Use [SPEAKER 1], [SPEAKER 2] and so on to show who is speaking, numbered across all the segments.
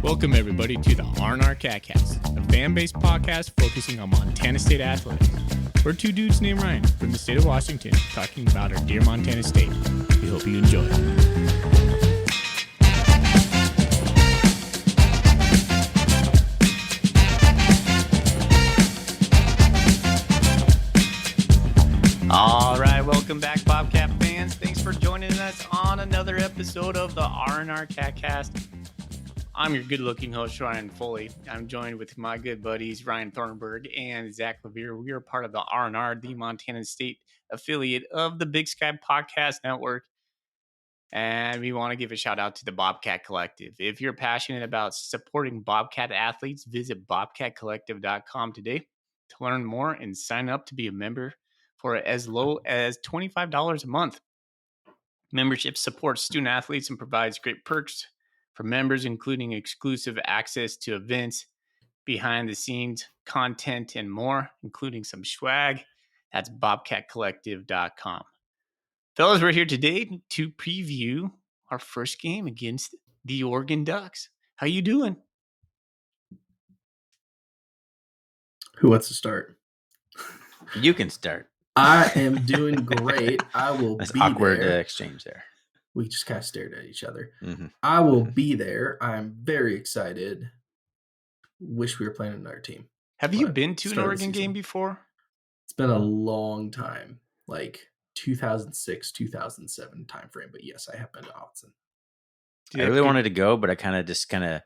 [SPEAKER 1] Welcome, everybody, to the R&R CatCast, a fan-based podcast focusing on Montana State athletics. We're two dudes named Ryan from the state of Washington talking about our dear Montana State. We hope you enjoy. All right, welcome back, Bobcat fans. Thanks for joining us on another episode of the R&R CatCast. I'm your good-looking host, Ryan Foley. I'm joined with my good buddies, Ryan Thornburg and Zach Levere. We are part of the R&R, the Montana State affiliate of the Big Sky Podcast Network. And we want to give a shout-out to the Bobcat Collective. If you're passionate about supporting Bobcat athletes, visit bobcatcollective.com today to learn more and sign up to be a member for as low as $25 a month. Membership supports student athletes and provides great perks for members, including exclusive access to events, behind-the-scenes content, and more, including some swag. That's bobcatcollective.com. Fellas, we're here today to preview our first game against the Oregon Ducks. How you doing?
[SPEAKER 2] Who wants to start?
[SPEAKER 3] You can start.
[SPEAKER 2] I am doing great. I will
[SPEAKER 3] That's
[SPEAKER 2] be
[SPEAKER 3] awkward
[SPEAKER 2] there.
[SPEAKER 3] exchange there.
[SPEAKER 2] We just kind of stared at each other.
[SPEAKER 3] Mm-hmm.
[SPEAKER 2] I will be there. I'm very excited. Wish we were playing another team.
[SPEAKER 1] Have you been to an
[SPEAKER 2] Start of the
[SPEAKER 1] Oregon game
[SPEAKER 2] season.
[SPEAKER 1] before?
[SPEAKER 2] It's been a long time, like 2006, 2007 timeframe. But yes, I have been to Austin.
[SPEAKER 3] I really wanted to go, but I kind of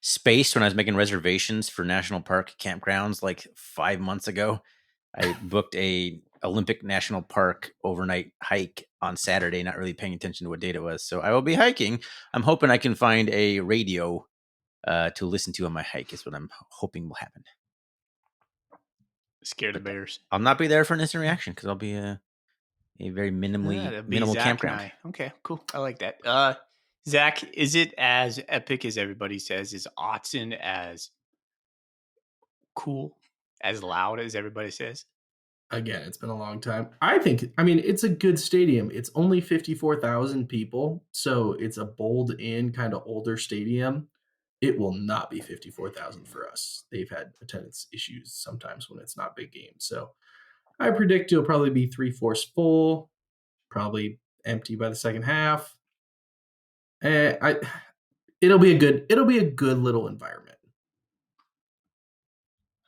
[SPEAKER 3] spaced when I was making reservations for national park campgrounds like 5 months ago. I booked a Olympic National Park overnight hike on Saturday, not really paying attention to what date it was. So I will be hiking. I'm hoping I can find a radio to listen to on my hike is what I'm hoping will happen.
[SPEAKER 1] Scared of bears.
[SPEAKER 3] I'll not be there for an instant reaction because I'll be a very minimal
[SPEAKER 1] Zach
[SPEAKER 3] campground.
[SPEAKER 1] Okay, cool. I like that. Zach, is it as epic as everybody says? Is Autzen as cool, as loud as everybody says?
[SPEAKER 2] Again, it's been a long time. I mean, it's a good stadium. It's only 54,000 people, so it's a bowled-in kind of older stadium. It will not be 54,000 for us. They've had attendance issues sometimes when it's not big games. So I predict it'll probably be 3/4 full, probably empty by the second half. It'll be a good little environment.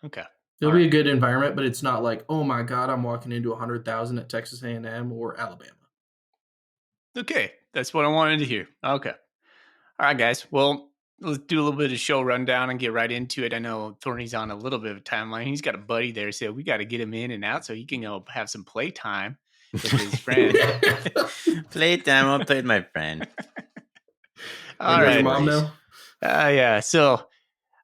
[SPEAKER 1] Okay.
[SPEAKER 2] It'll be a good environment, but it's not like, oh my God, I'm walking into 100,000 at Texas A&M or Alabama.
[SPEAKER 1] Okay, that's what I wanted to hear. Okay. All right, guys. Well, let's do a little bit of show rundown and get right into it. I know Thorny's on a little bit of a timeline. He's got a buddy there, so we got to get him in and out so he can go have some play time with his friend.
[SPEAKER 3] Playtime. I'll play with my friend.
[SPEAKER 1] All right.
[SPEAKER 2] Your mom know?
[SPEAKER 1] Yeah. So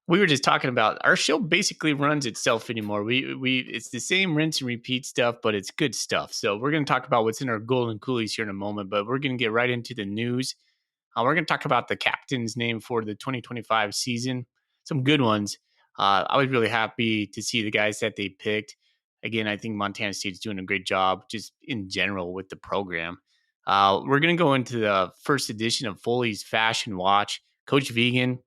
[SPEAKER 1] we were just talking about our show basically runs itself anymore. It's the same rinse and repeat stuff, but it's good stuff. So we're going to talk about what's in our Golden Coolies here in a moment, but we're going to get right into the news. We're going to talk about the captain's name for the 2025 season. Some good ones. I was really happy to see the guys that they picked. Again, I think Montana State's doing a great job just in general with the program. We're going to go into the first edition of Foley's Fashion Watch. Coach Vegan,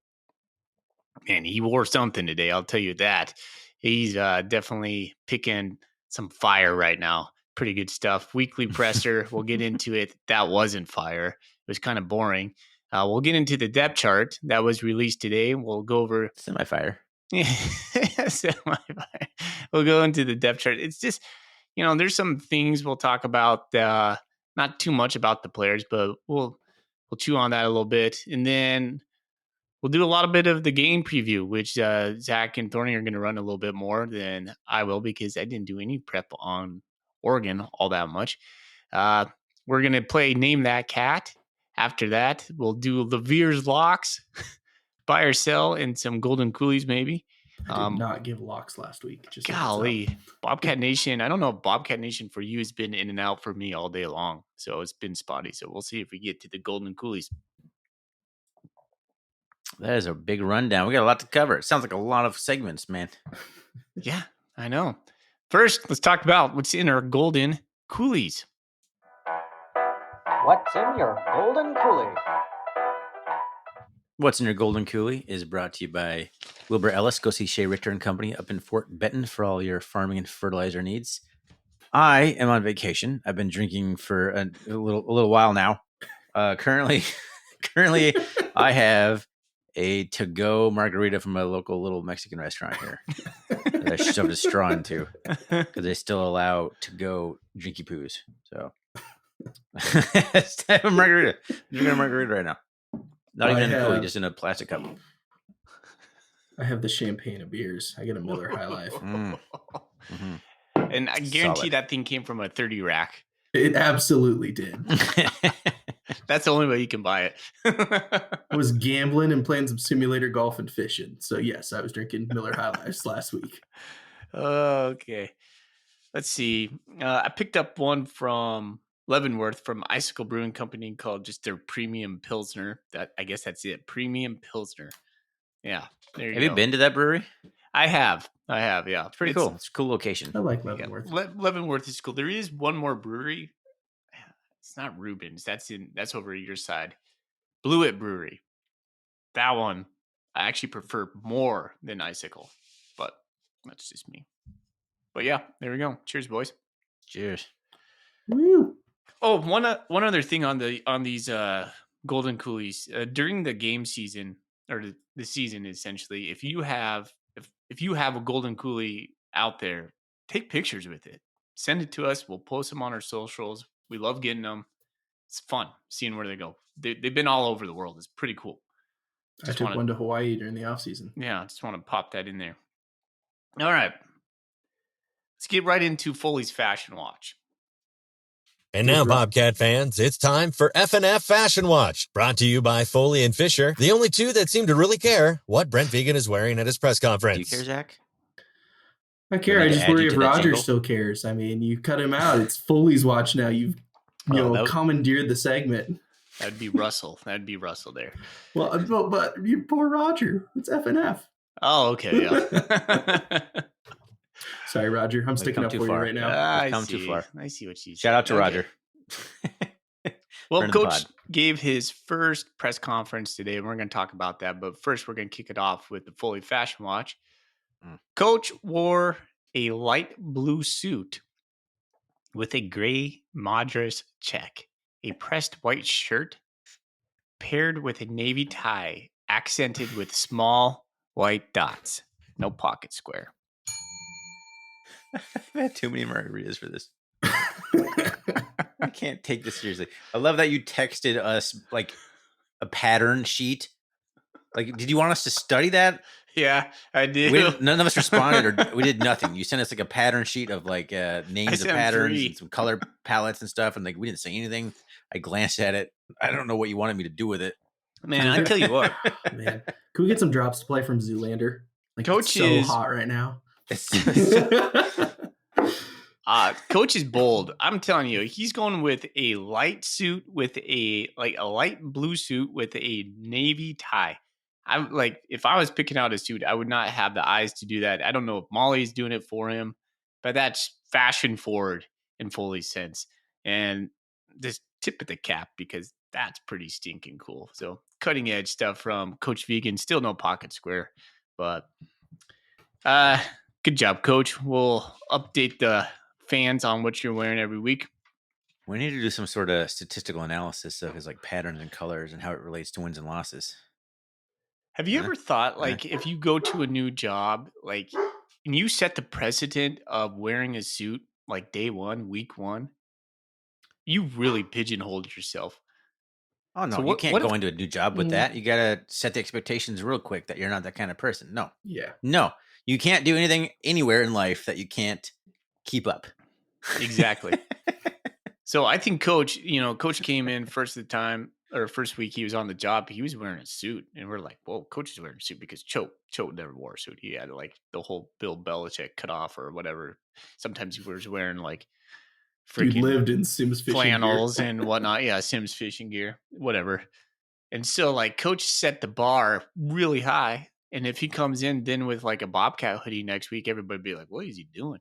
[SPEAKER 1] man, he wore something today. I'll tell you that. He's definitely picking some fire right now. Pretty good stuff. Weekly presser. We'll get into it. That wasn't fire. It was kind of boring. We'll get into the depth chart that was released today. We'll go over
[SPEAKER 3] Semi-fire.
[SPEAKER 1] Yeah, semi-fire. We'll go into the depth chart. It's just, there's some things we'll talk about. Not too much about the players, but we'll chew on that a little bit, and then we'll do a lot of bit of the game preview, which Zach and Thorny are going to run a little bit more than I will because I didn't do any prep on Oregon all that much. We're going to play Name That Cat. After that, we'll do Levere's Locks, buy or sell, and some Golden Coolies maybe.
[SPEAKER 2] I did not give locks last week. Just
[SPEAKER 1] golly, Bobcat Nation. I don't know if Bobcat Nation for you has been in and out for me all day long. So it's been spotty. So we'll see if we get to the Golden Coolies.
[SPEAKER 3] That is a big rundown. We got a lot to cover. It sounds like a lot of segments, man.
[SPEAKER 1] Yeah, I know. First, let's talk about what's in our Golden Coolies.
[SPEAKER 4] What's in your Golden Coolie?
[SPEAKER 3] What's in your Golden Coolie is brought to you by Wilbur Ellis. Go see Shea Richter and Company up in Fort Benton for all your farming and fertilizer needs. I am on vacation. I've been drinking for a little while now. Currently, I have a to-go margarita from a local little Mexican restaurant here that I shoved a straw into because they still allow to-go drinky poos. So, have a margarita. I'm drinking a margarita right now. Not even in a coolie, just in a plastic cup.
[SPEAKER 2] I have the champagne of beers. I get a Miller High Life.
[SPEAKER 3] Mm-hmm.
[SPEAKER 1] And I guarantee
[SPEAKER 3] Solid.
[SPEAKER 1] that thing came from a 30 rack.
[SPEAKER 2] It absolutely did.
[SPEAKER 1] That's the only way you can buy it.
[SPEAKER 2] I was gambling and playing some simulator golf and fishing. So yes, I was drinking Miller High Lifes last week.
[SPEAKER 1] Okay. Let's see. I picked up one from Leavenworth from Icicle Brewing Company called just their Premium Pilsner. That I guess that's it. Premium Pilsner. Yeah. There you
[SPEAKER 3] Have
[SPEAKER 1] go.
[SPEAKER 3] you been to that brewery?
[SPEAKER 1] I have. Yeah.
[SPEAKER 3] It's pretty cool. It's a cool location.
[SPEAKER 2] I like Leavenworth.
[SPEAKER 1] Yeah, Leavenworth is cool. There is one more brewery. It's not Rubens. That's over your side. Blewett Brewery. That one I actually prefer more than Icicle, but that's just me. But yeah, there we go. Cheers, boys.
[SPEAKER 3] Cheers.
[SPEAKER 2] Woo.
[SPEAKER 1] Oh, one other thing on these Golden Coolies during the game season or the season essentially. If you have a Golden Coolie out there, take pictures with it. Send it to us. We'll post them on our socials. We love getting them. It's fun seeing where they go. They've been all over the world. It's pretty cool.
[SPEAKER 2] I took one to Hawaii during the off season.
[SPEAKER 1] Yeah, I just want to pop that in there. All right. Let's get right into Foley's Fashion Watch.
[SPEAKER 4] And now, Bobcat fans, it's time for F&F Fashion Watch, brought to you by Foley and Fisher, the only two that seem to really care what Brent Vegan is wearing at his press conference.
[SPEAKER 3] Do you care, Zach?
[SPEAKER 2] I care. I just worry if Roger still cares. I mean, you cut him out. It's Foley's Watch now. You've commandeered the segment.
[SPEAKER 1] That'd be Russell. That'd be Russell there.
[SPEAKER 2] Well, but you poor Roger. It's F&F.
[SPEAKER 1] Oh, okay. Yeah.
[SPEAKER 2] Sorry, Roger. I'm sticking up for you right now.
[SPEAKER 1] I
[SPEAKER 3] come too far.
[SPEAKER 1] I see what you said.
[SPEAKER 3] Shout out to Roger.
[SPEAKER 1] Well, Coach gave his first press conference today, and we're going to talk about that. But first, we're going to kick it off with the Foley Fashion Watch. Coach wore a light blue suit with a gray Madras check, a pressed white shirt paired with a navy tie accented with small white dots. No pocket square.
[SPEAKER 3] I've had too many margaritas for this. I can't take this seriously. I love that you texted us like a pattern sheet. Like, did you want us to study that?
[SPEAKER 1] Yeah, I did.
[SPEAKER 3] None of us responded, or we did nothing. You sent us like a pattern sheet of like names of patterns and some color palettes and stuff, and like we didn't say anything. I glanced at it. I don't know what you wanted me to do with it.
[SPEAKER 1] Man, I tell you what.
[SPEAKER 2] Man, can we get some drops to play from Zoolander? Like,
[SPEAKER 1] Coach
[SPEAKER 2] it's so hot right now.
[SPEAKER 1] Coach is bold. I'm telling you, he's going with a light suit with a light blue suit with a navy tie. I'm like, if I was picking out a suit, I would not have the eyes to do that. I don't know if Molly's doing it for him, but that's fashion forward in Foley's sense. And just tip of the cap because that's pretty stinking cool. So cutting edge stuff from Coach Vegan. Still no pocket square, but good job, Coach. We'll update the fans on what you're wearing every week.
[SPEAKER 3] We need to do some sort of statistical analysis of his like patterns and colors and how it relates to wins and losses.
[SPEAKER 1] Have you ever thought, like, if you go to a new job, like, and you set the precedent of wearing a suit like day one, week one, you really pigeonholed yourself.
[SPEAKER 3] Oh, no, you can't go into a new job with that. You got to set the expectations real quick that you're not that kind of person. No.
[SPEAKER 2] Yeah.
[SPEAKER 3] No, you can't do anything anywhere in life that you can't keep up.
[SPEAKER 1] Exactly. So I think Coach came in first week he was on the job. He was wearing a suit, and we're like, "Whoa, Coach is wearing a suit," because Choate never wore a suit. He had like the whole Bill Belichick cut off or whatever. Sometimes he was wearing like freaking
[SPEAKER 2] lived in Sims fishing
[SPEAKER 1] flannels
[SPEAKER 2] gear.
[SPEAKER 1] and whatnot. Yeah, Sims fishing gear, whatever. And so like Coach set the bar really high, and if he comes in then with like a Bobcat hoodie next week, everybody be like, "What is he doing?"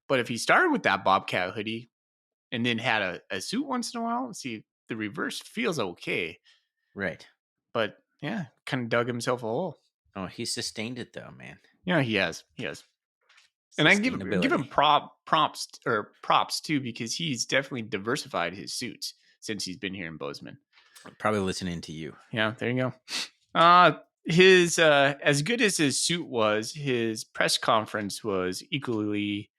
[SPEAKER 1] But if he started with that Bobcat hoodie and then had a suit once in a while, see, the reverse feels okay.
[SPEAKER 3] Right.
[SPEAKER 1] But Yeah, kind of dug himself a hole.
[SPEAKER 3] Oh, he sustained it though, man.
[SPEAKER 1] Yeah, he has. And I give him props too, because he's definitely diversified his suits since he's been here in Bozeman.
[SPEAKER 3] Probably listening to you.
[SPEAKER 1] Yeah, there you go. His as good as his suit was, his press conference was equally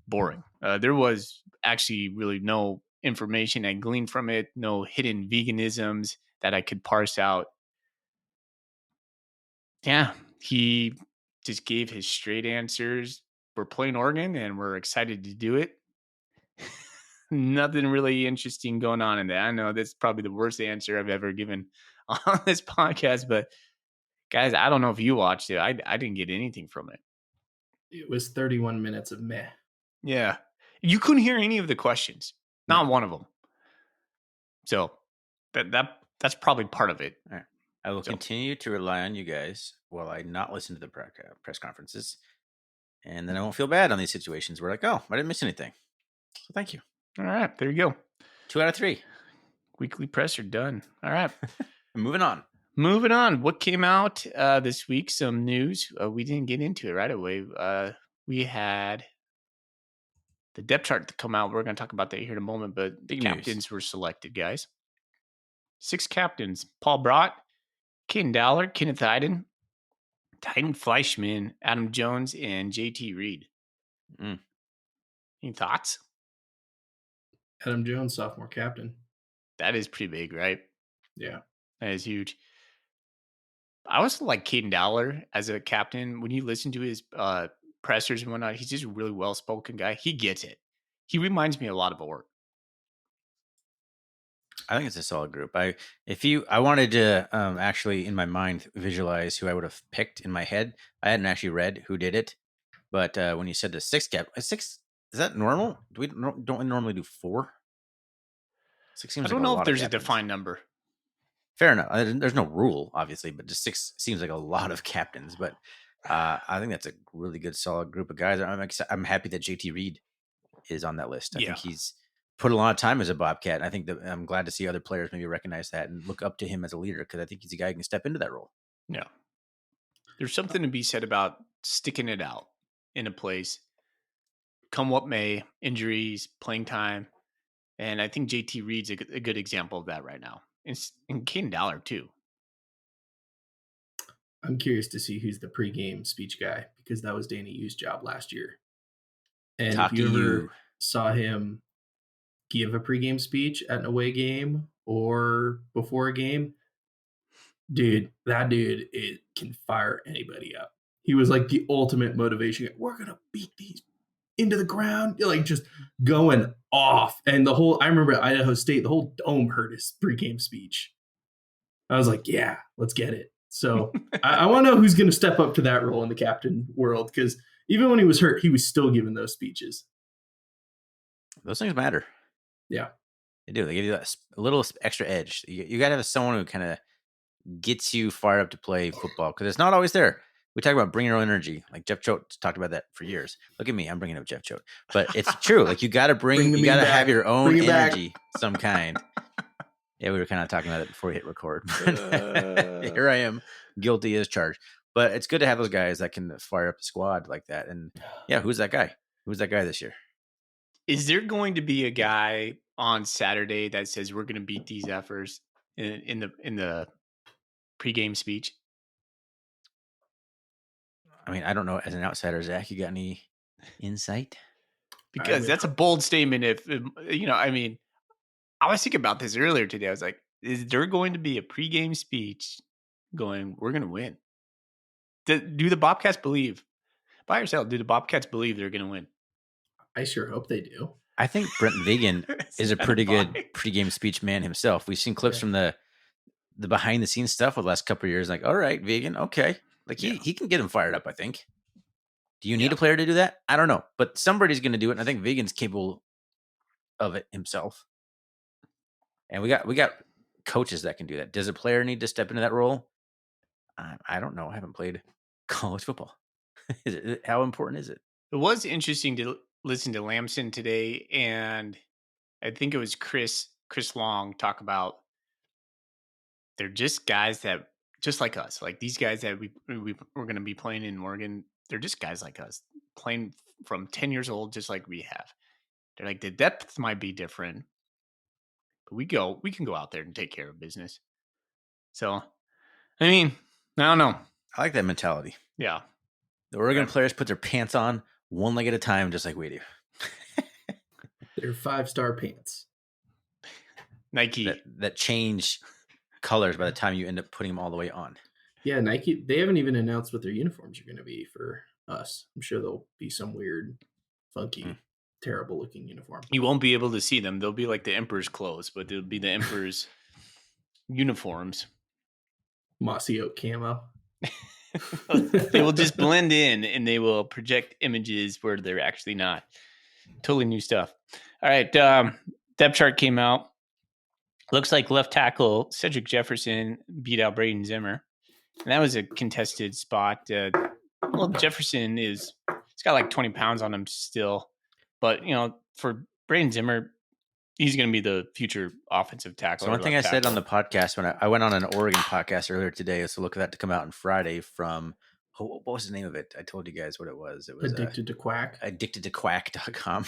[SPEAKER 1] boring. There was actually really no information I gleaned from it, no hidden veganisms that I could parse out. Yeah, he just gave his straight answers. We're playing Oregon and we're excited to do it. Nothing really interesting going on in that. I know that's probably the worst answer I've ever given on this podcast, but guys, I don't know if you watched it. I didn't get anything from it.
[SPEAKER 2] It was 31 minutes of meh.
[SPEAKER 1] Yeah. You couldn't hear any of the questions. Not one of them. So that's probably part of it.
[SPEAKER 3] All right. I will continue to rely on you guys while I not listen to the press conferences. And then I won't feel bad on these situations where like, oh, I didn't miss anything. So thank you.
[SPEAKER 1] All right. There you go.
[SPEAKER 3] 2 out of 3.
[SPEAKER 1] Weekly presser done. All right.
[SPEAKER 3] Moving on.
[SPEAKER 1] What came out this week? Some news. We didn't get into it right away. We had the depth chart to come out. We're going to talk about that here in a moment, but
[SPEAKER 3] Big
[SPEAKER 1] captains
[SPEAKER 3] news.
[SPEAKER 1] were selected, guys. 6 captains: Paul Brott, Caden Dowler, Kenneth Iden, Titan Fleischman, Adam Jones, and JT Reed. Any thoughts?
[SPEAKER 2] Adam Jones, sophomore captain.
[SPEAKER 1] That is pretty big, right?
[SPEAKER 2] Yeah.
[SPEAKER 1] That is huge. I also like Caden Dowler as a captain. When you listen to his pressers and whatnot, he's just a really well-spoken guy. He gets it. He reminds me a lot of Orr.
[SPEAKER 3] I think it's a solid group. I wanted to actually in my mind visualize who I would have picked in my head. I hadn't actually read who did it, but when you said the 6 cap, 6 is that normal? Don't we normally do 4? 6 seems.
[SPEAKER 1] I don't know if there's a defined number.
[SPEAKER 3] Fair enough. There's no rule, obviously, but just 6 seems like a lot of captains. But I think that's a really good, solid group of guys. I'm happy that JT Reed is on that list. I think he's put a lot of time as a Bobcat. And I think that I'm glad to see other players maybe recognize that and look up to him as a leader, because I think he's a guy who can step into that role.
[SPEAKER 1] Yeah. There's something to be said about sticking it out in a place, come what may, injuries, playing time. And I think JT Reed's a good example of that right now. And Caden Dowler, too.
[SPEAKER 2] I'm curious to see who's the pregame speech guy, because that was Danny Yu's job last year. And if you ever saw him give a pregame speech at an away game or before a game, that dude, it can fire anybody up. He was like the ultimate motivation. We're going to beat these into the ground, like just going off. And I remember at Idaho State, the whole dome heard his pregame speech. I was like, yeah, let's get it. So I want to know who's going to step up to that role in the captain world, because even when he was hurt, he was still giving those speeches.
[SPEAKER 3] Those things matter.
[SPEAKER 2] Yeah.
[SPEAKER 3] They do. They give you a little extra edge. You got to have someone who kind of gets you fired up to play football, because it's not always there. We talk about bring your own energy. Like Jeff Choate talked about that for years. Look at me. I'm bringing up Jeff Choate. But it's true. Like you got to you got to have your own energy, some kind. Yeah, we were kind of talking about it before we hit record. Here I am, guilty as charged. But it's good to have those guys that can fire up the squad like that. And yeah, who's that guy? Who's that guy this year?
[SPEAKER 1] Is there going to be a guy on Saturday that says we're going to beat these efforts in the pregame speech?
[SPEAKER 3] I mean, I don't know. As an outsider, Zach, you got any insight?
[SPEAKER 1] Because that's a bold statement. If I mean, I was thinking about this earlier today. I was like, is there going to be a pregame speech going, we're going to win? Do the Bobcats believe? By yourself, do the Bobcats believe they're going to win?
[SPEAKER 2] I sure hope they do.
[SPEAKER 3] I think Brent Vigen is a pretty good pregame speech man himself. We've seen clips from the behind the scenes stuff for the last couple of years. Like, all right, Vigen, okay. Like he can get him fired up, I think. Do you need a player to do that? I don't know. But somebody's going to do it. And I think Vigen's capable of it himself. And we got coaches that can do that. Does a player need to step into that role? I don't know. I haven't played college football. How important is it?
[SPEAKER 1] It was interesting to listen to Lamson today. And I think it was Chris Long talk about they're just guys that just like us. Like these guys that we're going to be playing in Oregon, they're just guys like us, playing from 10 years old, just like we have. They're like, the depth might be different, but we can go out there and take care of business. So, I mean, I don't know.
[SPEAKER 3] I like that mentality.
[SPEAKER 1] Yeah.
[SPEAKER 3] The Oregon players put their pants on one leg at a time, just like we do.
[SPEAKER 2] They're 5-star pants.
[SPEAKER 1] Nike.
[SPEAKER 3] That change colors by the time you end up putting them all the way on.
[SPEAKER 2] Yeah, Nike, they haven't even announced what their uniforms are going to be for us. I'm sure there'll be some weird, funky, terrible looking uniform.
[SPEAKER 1] You won't be able to see them. They'll be like the Emperor's clothes, but they'll be the Emperor's uniforms.
[SPEAKER 2] Mossy oak camo.
[SPEAKER 1] They will just blend in and they will project images where they're actually not. Totally new stuff. All right. Depth chart came out. Looks like left tackle Cedric Jefferson beat out Braden Zimmer. And that was a contested spot. Well, Jefferson he's got like 20 pounds on him still. But, for Braden Zimmer, he's going to be the future offensive tackle.
[SPEAKER 3] So one thing I said on the podcast when I went on an Oregon podcast earlier today is to look for that to come out on Friday from, what was the name of it? I told you guys what it was. It was
[SPEAKER 2] Addicted to Quack.
[SPEAKER 3] Addictedtoquack.com.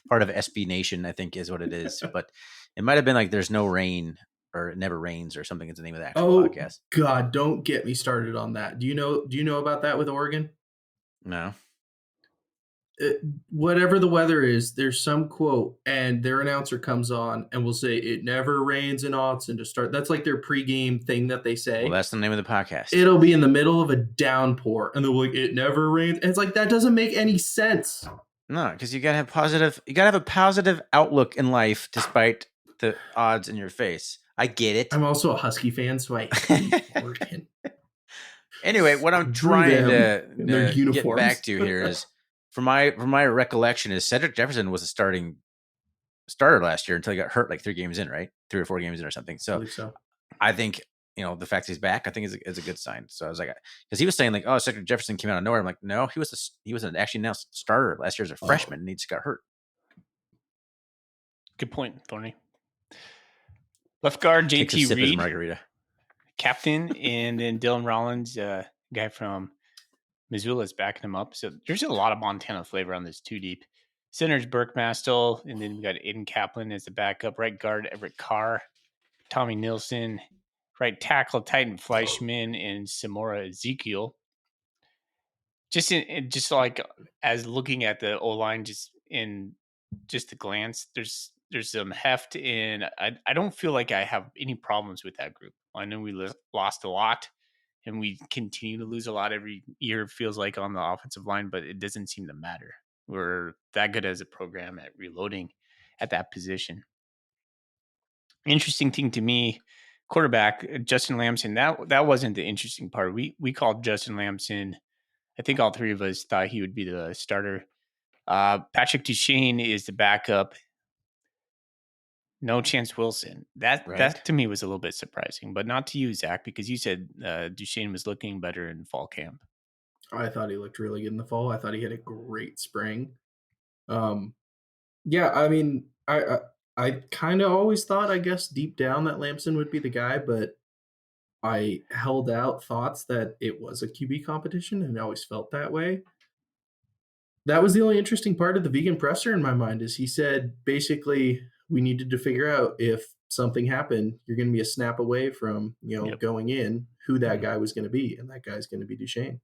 [SPEAKER 3] Part of SB Nation, I think, is what it is. But it might have been like There's No Rain or It Never Rains or something is the name of the actual podcast.
[SPEAKER 2] God, don't get me started on that. Do you know about that with Oregon?
[SPEAKER 3] No.
[SPEAKER 2] Whatever the weather is, there's some quote and their announcer comes on and will say, "It never rains in Austin to start." That's like their pregame thing that they say.
[SPEAKER 3] Well, that's the name of the podcast.
[SPEAKER 2] It'll be in the middle of a downpour and they're like, "It never rains." And it's like, that doesn't make any sense.
[SPEAKER 3] No, because you gotta have a positive outlook in life despite the odds in your face. I get it.
[SPEAKER 2] I'm also a Husky fan, so I hate Oregon.
[SPEAKER 3] Anyway, what I'm trying to get back to here is, from my recollection, is Cedric Jefferson was a starter last year until he got hurt like 3 games in, right? 3 or 4 games in or something. So I think, the fact he's back, I think is a good sign. So I was like, because he was saying like, oh, Cedric Jefferson came out of nowhere. I'm like, no, he was an actually announced starter last year as a freshman, and he just got hurt.
[SPEAKER 1] Good point, Thorny. Left guard JT Reed,
[SPEAKER 3] margarita
[SPEAKER 1] captain, and then Dylan Rollins, guy from Missoula, is backing him up. So there's a lot of Montana flavor on this 2 deep. Center's Burke Mastel, and then we got Aiden Kaplan as the backup. Right guard Everett Carr, Tommy Nilsson. Right tackle Titan Fleischman and Samora Ezekiel. Just like as looking at the O-line, just in just a glance, there's some heft, and I don't feel like I have any problems with that group. I know we lost a lot, and we continue to lose a lot every year, it feels like, on the offensive line, but it doesn't seem to matter. We're that good as a program at reloading at that position. Interesting thing to me, quarterback Justin Lamson, that wasn't the interesting part. We called Justin Lamson. I think all 3 of us thought he would be the starter. Patrick Duchesne is the backup. No Chance Wilson. That to me was a little bit surprising, but not to you, Zach, because you said Duchesne was looking better in fall camp.
[SPEAKER 2] I thought he looked really good in the fall. I thought he had a great spring. Yeah, I mean, I kind of always thought, I guess, deep down that Lamson would be the guy, but I held out thoughts that it was a QB competition, and I always felt that way. That was the only interesting part of the vegan presser in my mind, is he said, basically, we needed to figure out if something happened, you're going to be a snap away from, going in, who that guy was going to be, and that guy's going to be Duchesne.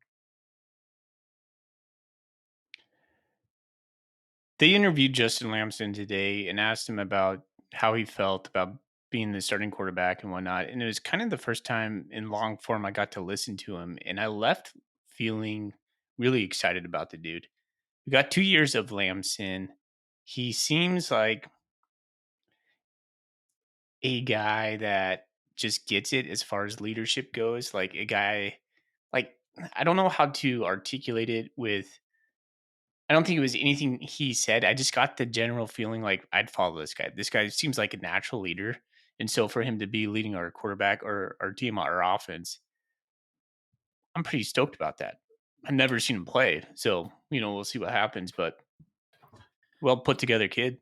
[SPEAKER 1] They interviewed Justin Lamson today and asked him about how he felt about being the starting quarterback and whatnot. And it was kind of the first time in long form I got to listen to him. And I left feeling really excited about the dude. We got 2 years of Lamson. He seems like a guy that just gets it as far as leadership goes. Like a guy, like, I don't know how to articulate it I don't think it was anything he said. I just got the general feeling like I'd follow this guy. This guy seems like a natural leader. And so for him to be leading our quarterback or our team, our offense, I'm pretty stoked about that. I've never seen him play. So, we'll see what happens, but well put together kid.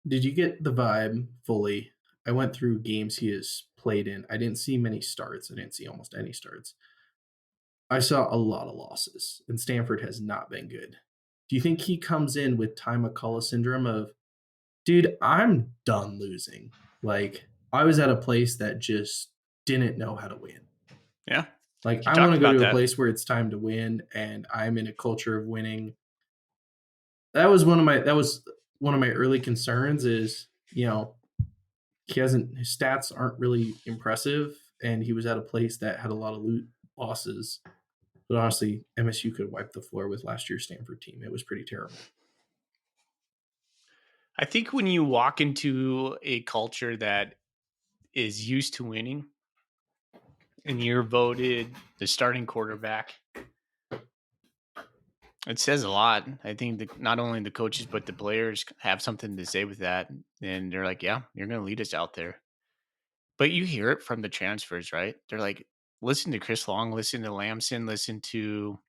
[SPEAKER 2] Did you get the vibe fully? I went through games he has played in. I didn't see many starts. I didn't see almost any starts. I saw a lot of losses, and Stanford has not been good. Do you think he comes in with Ty McCullough syndrome of, dude, I'm done losing? Like, I was at a place that just didn't know how to win.
[SPEAKER 1] Yeah.
[SPEAKER 2] Like,
[SPEAKER 1] He
[SPEAKER 2] I want
[SPEAKER 1] talked
[SPEAKER 2] to go
[SPEAKER 1] about
[SPEAKER 2] to a
[SPEAKER 1] that.
[SPEAKER 2] place where it's time to win, and I'm in a culture of winning. That was one of my early concerns is, his stats aren't really impressive, and he was at a place that had a lot of losses. But honestly, MSU could wipe the floor with last year's Stanford team. It was pretty terrible.
[SPEAKER 1] I think when you walk into a culture that is used to winning and you're voted the starting quarterback, it says a lot. I think that not only the coaches, but the players have something to say with that. And they're like, yeah, you're going to lead us out there. But you hear it from the transfers, right? They're like, listen to Chris Long, listen to Lamson, listen to, do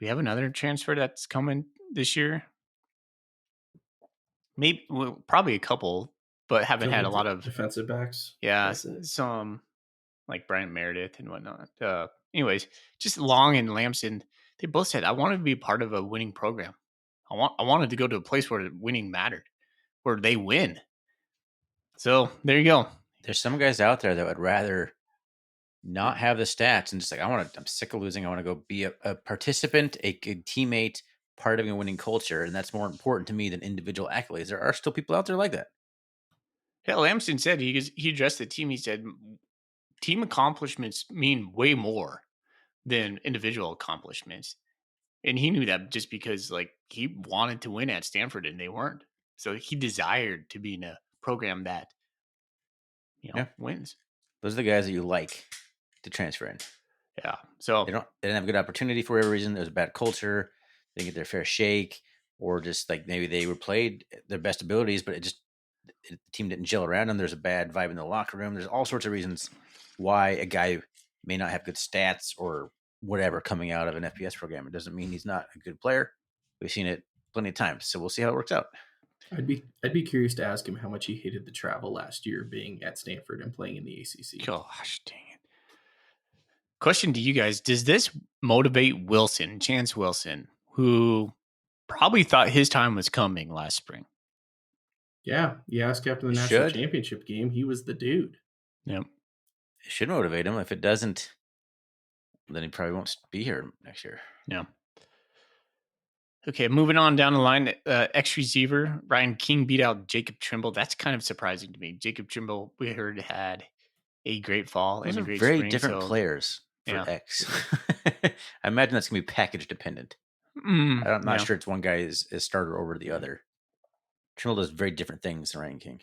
[SPEAKER 1] we have another transfer that's coming this year? Maybe, well, probably a couple, but haven't had a lot of
[SPEAKER 2] defensive backs.
[SPEAKER 1] Yeah,
[SPEAKER 2] That's it.
[SPEAKER 1] some like Bryant Meredith and whatnot. Anyways, just Long and Lamson, they both said, I wanted to be part of a winning program. I wanted to go to a place where winning mattered, where they win. So there you go.
[SPEAKER 3] There's some guys out there that would rather not have the stats and just like, I'm sick of losing. I want to go be a participant, a good teammate, part of a winning culture. And that's more important to me than individual accolades. There are still people out there like that.
[SPEAKER 1] Hell, Lamson said he addressed the team. He said team accomplishments mean way more than individual accomplishments. And he knew that just because like he wanted to win at Stanford and they weren't. So he desired to be in a program that, wins.
[SPEAKER 3] Those are the guys that you like to transfer in.
[SPEAKER 1] Yeah. So
[SPEAKER 3] they didn't have a good opportunity for whatever reason. There was a bad culture. They didn't get their fair shake, or just like maybe they were played their best abilities, but the team didn't gel around them. There's a bad vibe in the locker room. There's all sorts of reasons why a guy may not have good stats or whatever coming out of an FBS program. It doesn't mean he's not a good player. We've seen it plenty of times, so we'll see how it works out.
[SPEAKER 2] I'd be curious to ask him how much he hated the travel last year being at Stanford and playing in the ACC.
[SPEAKER 1] Gosh, dang it. Question to you guys. Does this motivate Wilson, Chance Wilson, who probably thought his time was coming last spring?
[SPEAKER 2] Yeah. You ask after the national championship game, he was the dude.
[SPEAKER 1] Yep.
[SPEAKER 3] It should motivate him. If it doesn't, then he probably won't be here next year.
[SPEAKER 1] Yeah. Okay, moving on down the line, X receiver Ryan King beat out Jacob Trimble. That's kind of surprising to me. Jacob Trimble, we heard, had a great fall and a great spring.
[SPEAKER 3] Very different players for X. I imagine that's gonna be package dependent. I'm not sure it's one guy is starter over the other. Trimble does very different things than Ryan King.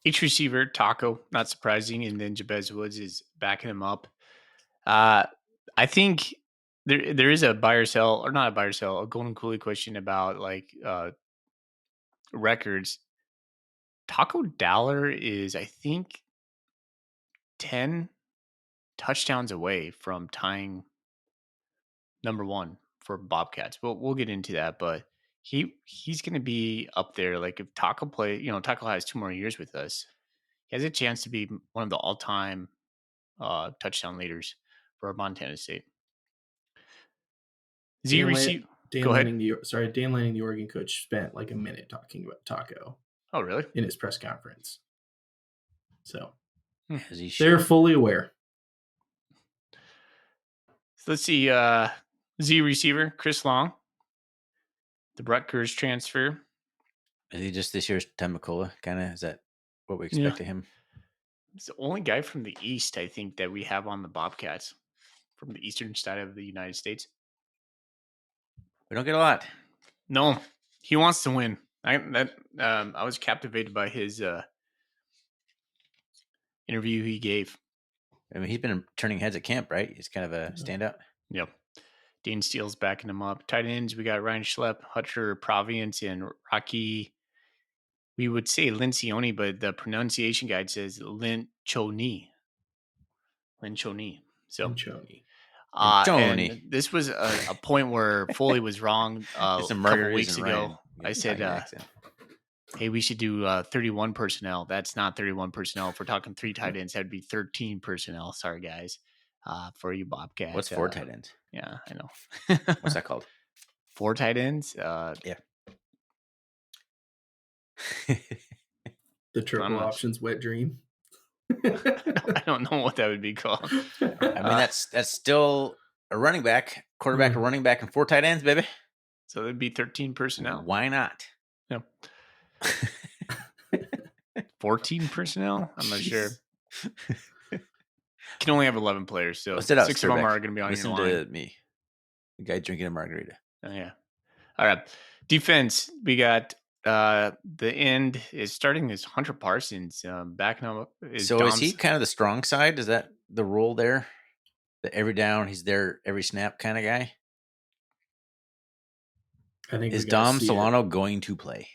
[SPEAKER 1] H receiver Taco, not surprising, and then Jabez Woods is backing him up. I think there is a buy or sell, or not a buy or sell, a Golden Coolie question about like records. Taco Dowler is, I think, 10 touchdowns away from tying number one for Bobcats. We'll get into that, but he's going to be up there. Like if Taco Taco has 2 more years with us, he has a chance to be one of the all-time touchdown leaders for Montana State.
[SPEAKER 2] Dan Lanning, the Oregon coach, spent like a minute talking about Taco.
[SPEAKER 1] Oh, really?
[SPEAKER 2] In his press conference. So
[SPEAKER 3] they're
[SPEAKER 2] fully aware.
[SPEAKER 1] So let's see. Z receiver Chris Long, the Rutgers transfer.
[SPEAKER 3] Is he just this year's Ty McCullough? Kind of, is that what we expect of him?
[SPEAKER 1] He's the only guy from the East, I think, that we have on the Bobcats from the eastern side of the United States.
[SPEAKER 3] We don't get a lot.
[SPEAKER 1] No, he wants to win. I was captivated by his interview he gave.
[SPEAKER 3] I mean, he's been turning heads at camp, right? He's kind of a standout.
[SPEAKER 1] Yep. Dean Steele's backing him up. Tight ends, we got Ryan Schlepp, Hutcher Provience, and Rocky. We would say Lincioni, but the pronunciation guide says Linchoni. So
[SPEAKER 2] Linchoni.
[SPEAKER 1] And this was a point where Foley was wrong a couple weeks ago. I said Hey, we should do 31 personnel. That's not 31 personnel. If we're talking 3 tight ends, that'd be 13 personnel. Sorry, guys. For you, Bobcat.
[SPEAKER 3] What's 4 tight ends?
[SPEAKER 1] Yeah, I know.
[SPEAKER 3] What's that called?
[SPEAKER 1] 4 tight ends?
[SPEAKER 3] Yeah.
[SPEAKER 2] The triple options wet dream.
[SPEAKER 1] I don't know what that would be called.
[SPEAKER 3] I mean, that's still a running back, quarterback, a running back, and 4 tight ends, baby.
[SPEAKER 1] So it'd be 13 personnel.
[SPEAKER 3] Why not?
[SPEAKER 1] No. 14 personnel? I'm not sure. Can only have 11 players, so 6 of them are going to be on your line.
[SPEAKER 3] Listen to me, the guy drinking a margarita.
[SPEAKER 1] Oh, yeah. All right. Defense, we got the end is starting as Hunter Parsons. Backing up.
[SPEAKER 3] Is he kind of the strong side? Is that the role there? The every down, he's there every snap kind of guy?
[SPEAKER 2] I think
[SPEAKER 3] is Dom Solano going to play?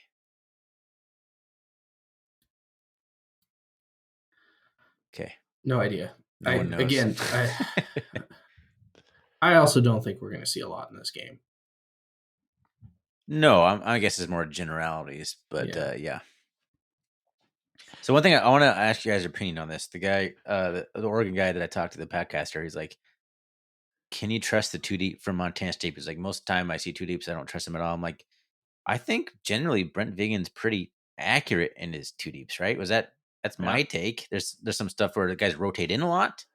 [SPEAKER 3] Okay.
[SPEAKER 2] No idea.
[SPEAKER 3] No one knows.
[SPEAKER 2] I also don't think we're going to see a lot in this game.
[SPEAKER 3] No, I guess it's more generalities, but yeah. So one thing I want to ask you guys' opinion on this. The guy, the Oregon guy that I talked to, the podcaster, he's like, can you trust the 2 deep from Montana State? He's like, most of the time I see 2 deeps, I don't trust them at all. I'm like, I think generally Brent Vigen's pretty accurate in his 2 deeps, right? That's my take. There's some stuff where the guys rotate in a lot,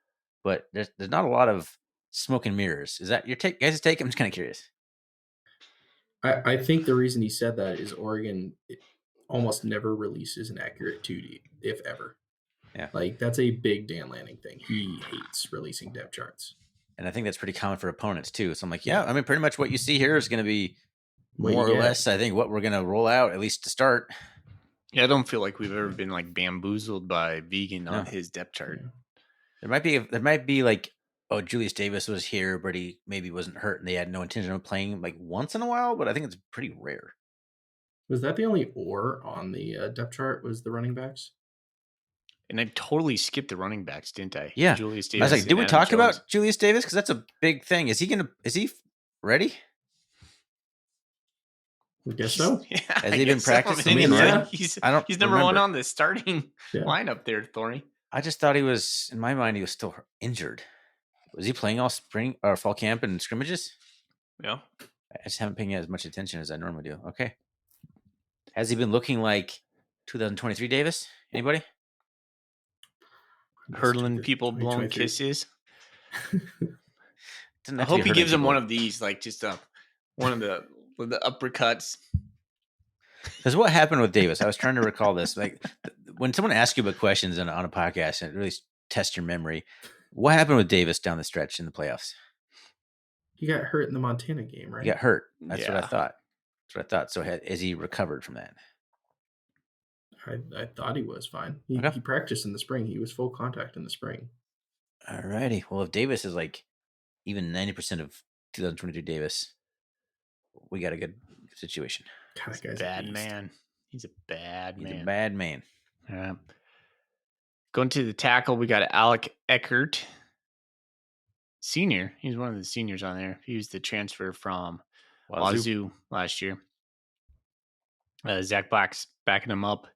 [SPEAKER 3] but there's not a lot of smoke and mirrors. Is that your take, guys' take? I'm just kind of curious.
[SPEAKER 2] I think the reason he said that is Oregon almost never releases an accurate 2 deep, if ever.
[SPEAKER 3] Yeah.
[SPEAKER 2] Like, that's a big Dan Lanning thing. He hates releasing depth charts.
[SPEAKER 3] And I think that's pretty common for opponents too. So I'm like, I mean, pretty much what you see here is going to be more or less, I think, what we're going to roll out, at least to start.
[SPEAKER 1] Yeah, I don't feel like we've ever been like bamboozled by Vigen on his depth chart.
[SPEAKER 3] There might be like, oh, Julius Davis was here, but he maybe wasn't hurt, and they had no intention of playing like once in a while. But I think it's pretty rare.
[SPEAKER 2] Was that the only or on the depth chart? Was the running backs?
[SPEAKER 1] And I totally skipped the running backs, didn't I?
[SPEAKER 3] Yeah,
[SPEAKER 1] Julius Davis.
[SPEAKER 3] I was like, did we talk about Julius Davis? Because that's a big thing. Is he ready?
[SPEAKER 2] I guess so.
[SPEAKER 1] Yeah,
[SPEAKER 3] has he been practicing?
[SPEAKER 1] He's number one on the starting lineup there, Thorny.
[SPEAKER 3] I just thought he was, in my mind, he was still injured. Was he playing all spring or fall camp and scrimmages?
[SPEAKER 1] Yeah.
[SPEAKER 3] I just haven't paying as much attention as I normally do. Okay. Has he been looking like 2023 Davis? Anybody?
[SPEAKER 1] Hurdling people, blowing kisses. I hope he gives him one of these, like just one of the uppercuts.
[SPEAKER 3] Because what happened with Davis? I was trying to recall this. Like when someone asks you about questions on a podcast and it really tests your memory, what happened with Davis down the stretch in the playoffs?
[SPEAKER 2] He got hurt in the Montana game, right?
[SPEAKER 3] He got hurt. That's what I thought. So is he recovered from that?
[SPEAKER 2] I thought he was fine. He practiced in the spring. He was full contact in the spring.
[SPEAKER 3] All righty. Well, if Davis is like even 90% of 2022 Davis, we got a good situation.
[SPEAKER 2] God, that guy's
[SPEAKER 1] bad man. He's a bad man.
[SPEAKER 3] He's a bad man.
[SPEAKER 1] Yeah. Going to the tackle, we got Alec Eckert, senior. He's one of the seniors on there. He was the transfer from Wazoo last year. Zach Black's backing him up.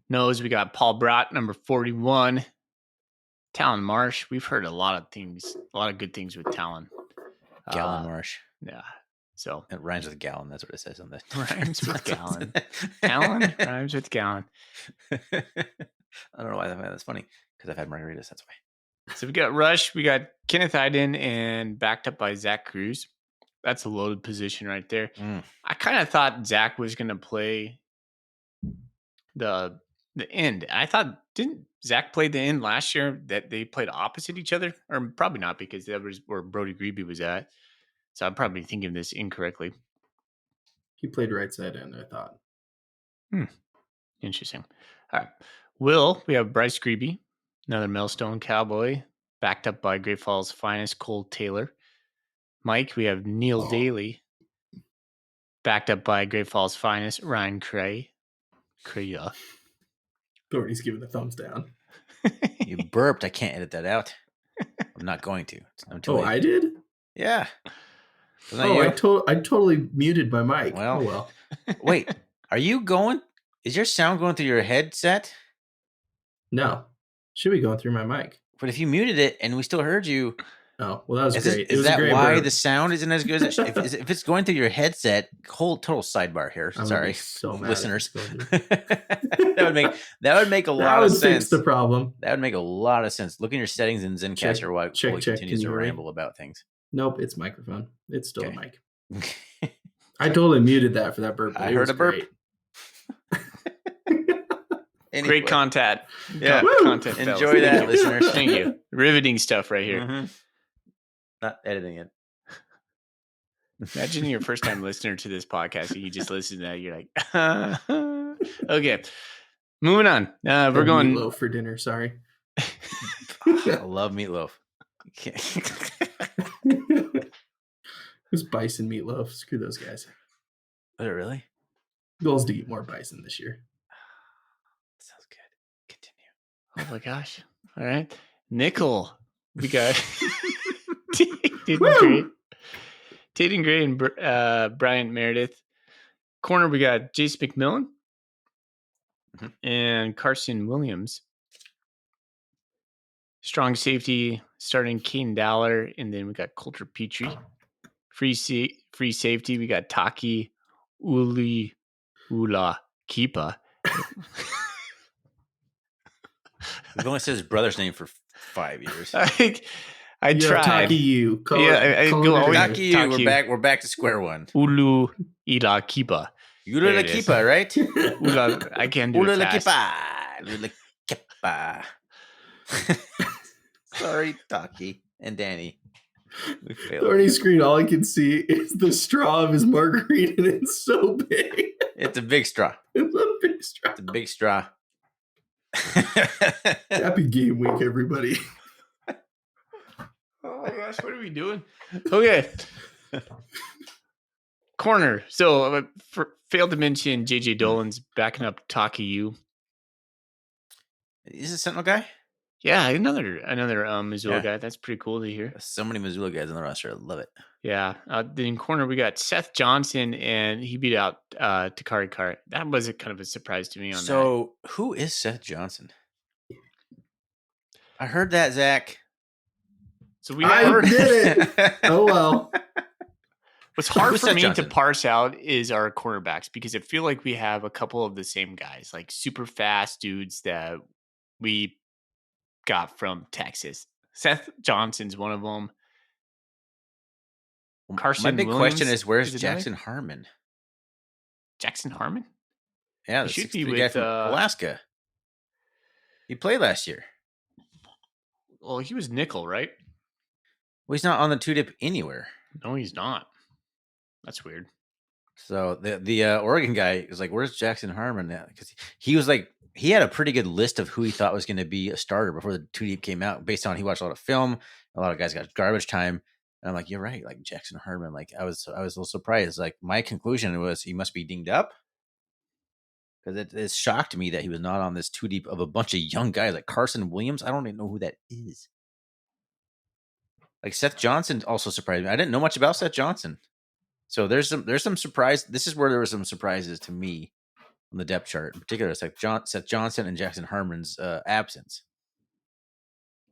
[SPEAKER 1] Nose, we got Paul Brott, number 41. Talon Marsh. We've heard a lot of good things with Talon.
[SPEAKER 3] Gallon Marsh.
[SPEAKER 1] Yeah. So
[SPEAKER 3] it rhymes with gallon. That's what it says on the
[SPEAKER 1] rhymes with gallon. Talon rhymes with gallon.
[SPEAKER 3] I don't know why that's funny because I've had margaritas. That's why.
[SPEAKER 1] So we got Rush, we got Kenneth Iden, and backed up by Zach Cruz. That's a loaded position right there. I kind of thought Zach was going to play the end. I thought, didn't Zach play the end last year that they played opposite each other? Or probably not, because that was where Brody Grebe was at. So I'm probably thinking of this incorrectly.
[SPEAKER 2] He played right side end, I thought.
[SPEAKER 1] Interesting. All right. Will, we have Bryce Grebe, another Millstone Cowboy, backed up by Great Falls' finest Cole Taylor. Mike, we have Neil Daly, backed up by Great Falls' finest Ryan Creya.
[SPEAKER 2] Thorny's giving the thumbs down.
[SPEAKER 3] You burped. I can't edit that out. I'm not going to.
[SPEAKER 2] I did?
[SPEAKER 3] Yeah.
[SPEAKER 2] I totally muted my mic.
[SPEAKER 3] Well. Wait. Are you going? Is your sound going through your headset?
[SPEAKER 2] No. Should be going through my mic.
[SPEAKER 3] But if you muted it and we still heard you,
[SPEAKER 2] Oh, well, that was great. It
[SPEAKER 3] is
[SPEAKER 2] was a
[SPEAKER 3] that
[SPEAKER 2] great
[SPEAKER 3] why
[SPEAKER 2] burp.
[SPEAKER 3] the sound isn't as good as it if it's going through your headset? Whole total sidebar here.
[SPEAKER 2] I'm gonna
[SPEAKER 3] Sorry,
[SPEAKER 2] be so mad if
[SPEAKER 3] listeners.
[SPEAKER 2] it's going through.
[SPEAKER 3] that would make a
[SPEAKER 2] That
[SPEAKER 3] lot
[SPEAKER 2] would
[SPEAKER 3] of sense.
[SPEAKER 2] fix the problem.
[SPEAKER 3] That would make a lot of sense. Look in your settings in Zencaster while
[SPEAKER 2] check.
[SPEAKER 3] Chloe continues
[SPEAKER 2] Can
[SPEAKER 3] to
[SPEAKER 2] you hear me?
[SPEAKER 3] ramble about things.
[SPEAKER 2] Nope, it's microphone. It's still
[SPEAKER 3] Okay.
[SPEAKER 2] a mic. I totally muted that for that burp. But
[SPEAKER 3] I
[SPEAKER 2] it
[SPEAKER 3] heard
[SPEAKER 2] was
[SPEAKER 3] a burp.
[SPEAKER 2] great.
[SPEAKER 3] Anyway,
[SPEAKER 1] Great content.
[SPEAKER 3] Yeah.
[SPEAKER 1] Content. fellas.
[SPEAKER 3] Enjoy that,
[SPEAKER 1] Thank you.
[SPEAKER 3] listeners.
[SPEAKER 1] Thank you. Riveting stuff right here.
[SPEAKER 3] Mhm. Not editing it.
[SPEAKER 1] Imagine you're a first time listener to this podcast and you just listen to that. You're like, okay, moving on. We're
[SPEAKER 2] Had
[SPEAKER 1] going.
[SPEAKER 2] meatloaf for dinner. Sorry.
[SPEAKER 3] I love meatloaf.
[SPEAKER 2] It was bison meatloaf. Screw those guys.
[SPEAKER 3] Was it really?
[SPEAKER 2] Goals to eat more bison this year.
[SPEAKER 3] Sounds good. Continue.
[SPEAKER 1] Oh my gosh. All right. Nickel. We got
[SPEAKER 2] Woo!
[SPEAKER 1] Tatum Gray and Bryant Meredith. Corner, we got Jace McMillan
[SPEAKER 3] Mhm.
[SPEAKER 1] and Carson Williams. Strong safety, starting Caden Dowler, and then we got Coulter Petrie. Free safety, we got Taki Ula Kipa.
[SPEAKER 3] We've only said his brother's name for 5 years.
[SPEAKER 1] I tried.
[SPEAKER 2] Taki you.
[SPEAKER 1] I go always-
[SPEAKER 3] Taki you.
[SPEAKER 1] Taki.
[SPEAKER 3] We're back to square one.
[SPEAKER 1] Ulu Ila Kipa.
[SPEAKER 3] Ula
[SPEAKER 1] There
[SPEAKER 3] la
[SPEAKER 1] it is.
[SPEAKER 3] kipa, right?
[SPEAKER 1] Ula, I can't do
[SPEAKER 3] Ula
[SPEAKER 1] it
[SPEAKER 3] la
[SPEAKER 1] fast.
[SPEAKER 3] kipa. Ula la kipa. Sorry, Taki and Danny. We failed.
[SPEAKER 2] Thorny screen, all I can see is the straw of his margarita, and it's so big.
[SPEAKER 3] It's a big straw.
[SPEAKER 2] It's a big straw.
[SPEAKER 3] It's a big straw.
[SPEAKER 2] Happy game week, everybody.
[SPEAKER 1] Oh my gosh, what are we doing? Okay. Corner. So failed to mention JJ Dolan's backing up Taki U.
[SPEAKER 3] Is this Sentinel guy?
[SPEAKER 1] Yeah, another Missoula
[SPEAKER 3] Yeah.
[SPEAKER 1] guy. That's pretty cool to hear.
[SPEAKER 3] So many Missoula guys on the roster. I love it.
[SPEAKER 1] Yeah. Then in corner we got Seth Johnson, and he beat out Takari Kart. That was a kind of a surprise to me on that.
[SPEAKER 3] So, who is Seth Johnson? I heard that, Zach.
[SPEAKER 1] So we
[SPEAKER 2] I
[SPEAKER 1] heard
[SPEAKER 2] did it. Oh, well.
[SPEAKER 1] what's hard
[SPEAKER 3] Who's
[SPEAKER 1] for
[SPEAKER 3] Seth
[SPEAKER 1] me
[SPEAKER 3] Johnson?
[SPEAKER 1] to parse out is our cornerbacks, because I feel like we have a couple of the same guys, like super fast dudes that we got from Texas. Seth Johnson's one of them. Carson
[SPEAKER 3] My big
[SPEAKER 1] Williams,
[SPEAKER 3] question is, where's
[SPEAKER 1] is another?
[SPEAKER 3] Jackson Harmon?
[SPEAKER 1] Jackson Harmon?
[SPEAKER 3] Yeah,
[SPEAKER 1] He
[SPEAKER 3] the
[SPEAKER 1] should be
[SPEAKER 3] 6'3" guy
[SPEAKER 1] with,
[SPEAKER 3] from Alaska. He played last year.
[SPEAKER 1] Well, he was nickel, right?
[SPEAKER 3] Well, he's not on the two dip anywhere.
[SPEAKER 1] No, he's not. That's weird.
[SPEAKER 3] So the Oregon guy is like, where's Jackson Harmon? Because he was like, he had a pretty good list of who he thought was going to be a starter before the two deep came out, based on he watched a lot of film. A lot of guys got garbage time. And I'm like, you're right. Like Jackson Harmon. Like I was a little surprised. Like my conclusion was he must be dinged up, because it shocked me that he was not on this two deep of a bunch of young guys like Carson Williams. I don't even know who that is. Like Seth Johnson also surprised me. I didn't know much about Seth Johnson. So there's some surprise. This is where there were some surprises to me on the depth chart. In particular, it's like Seth Johnson and Jackson Harmon's absence.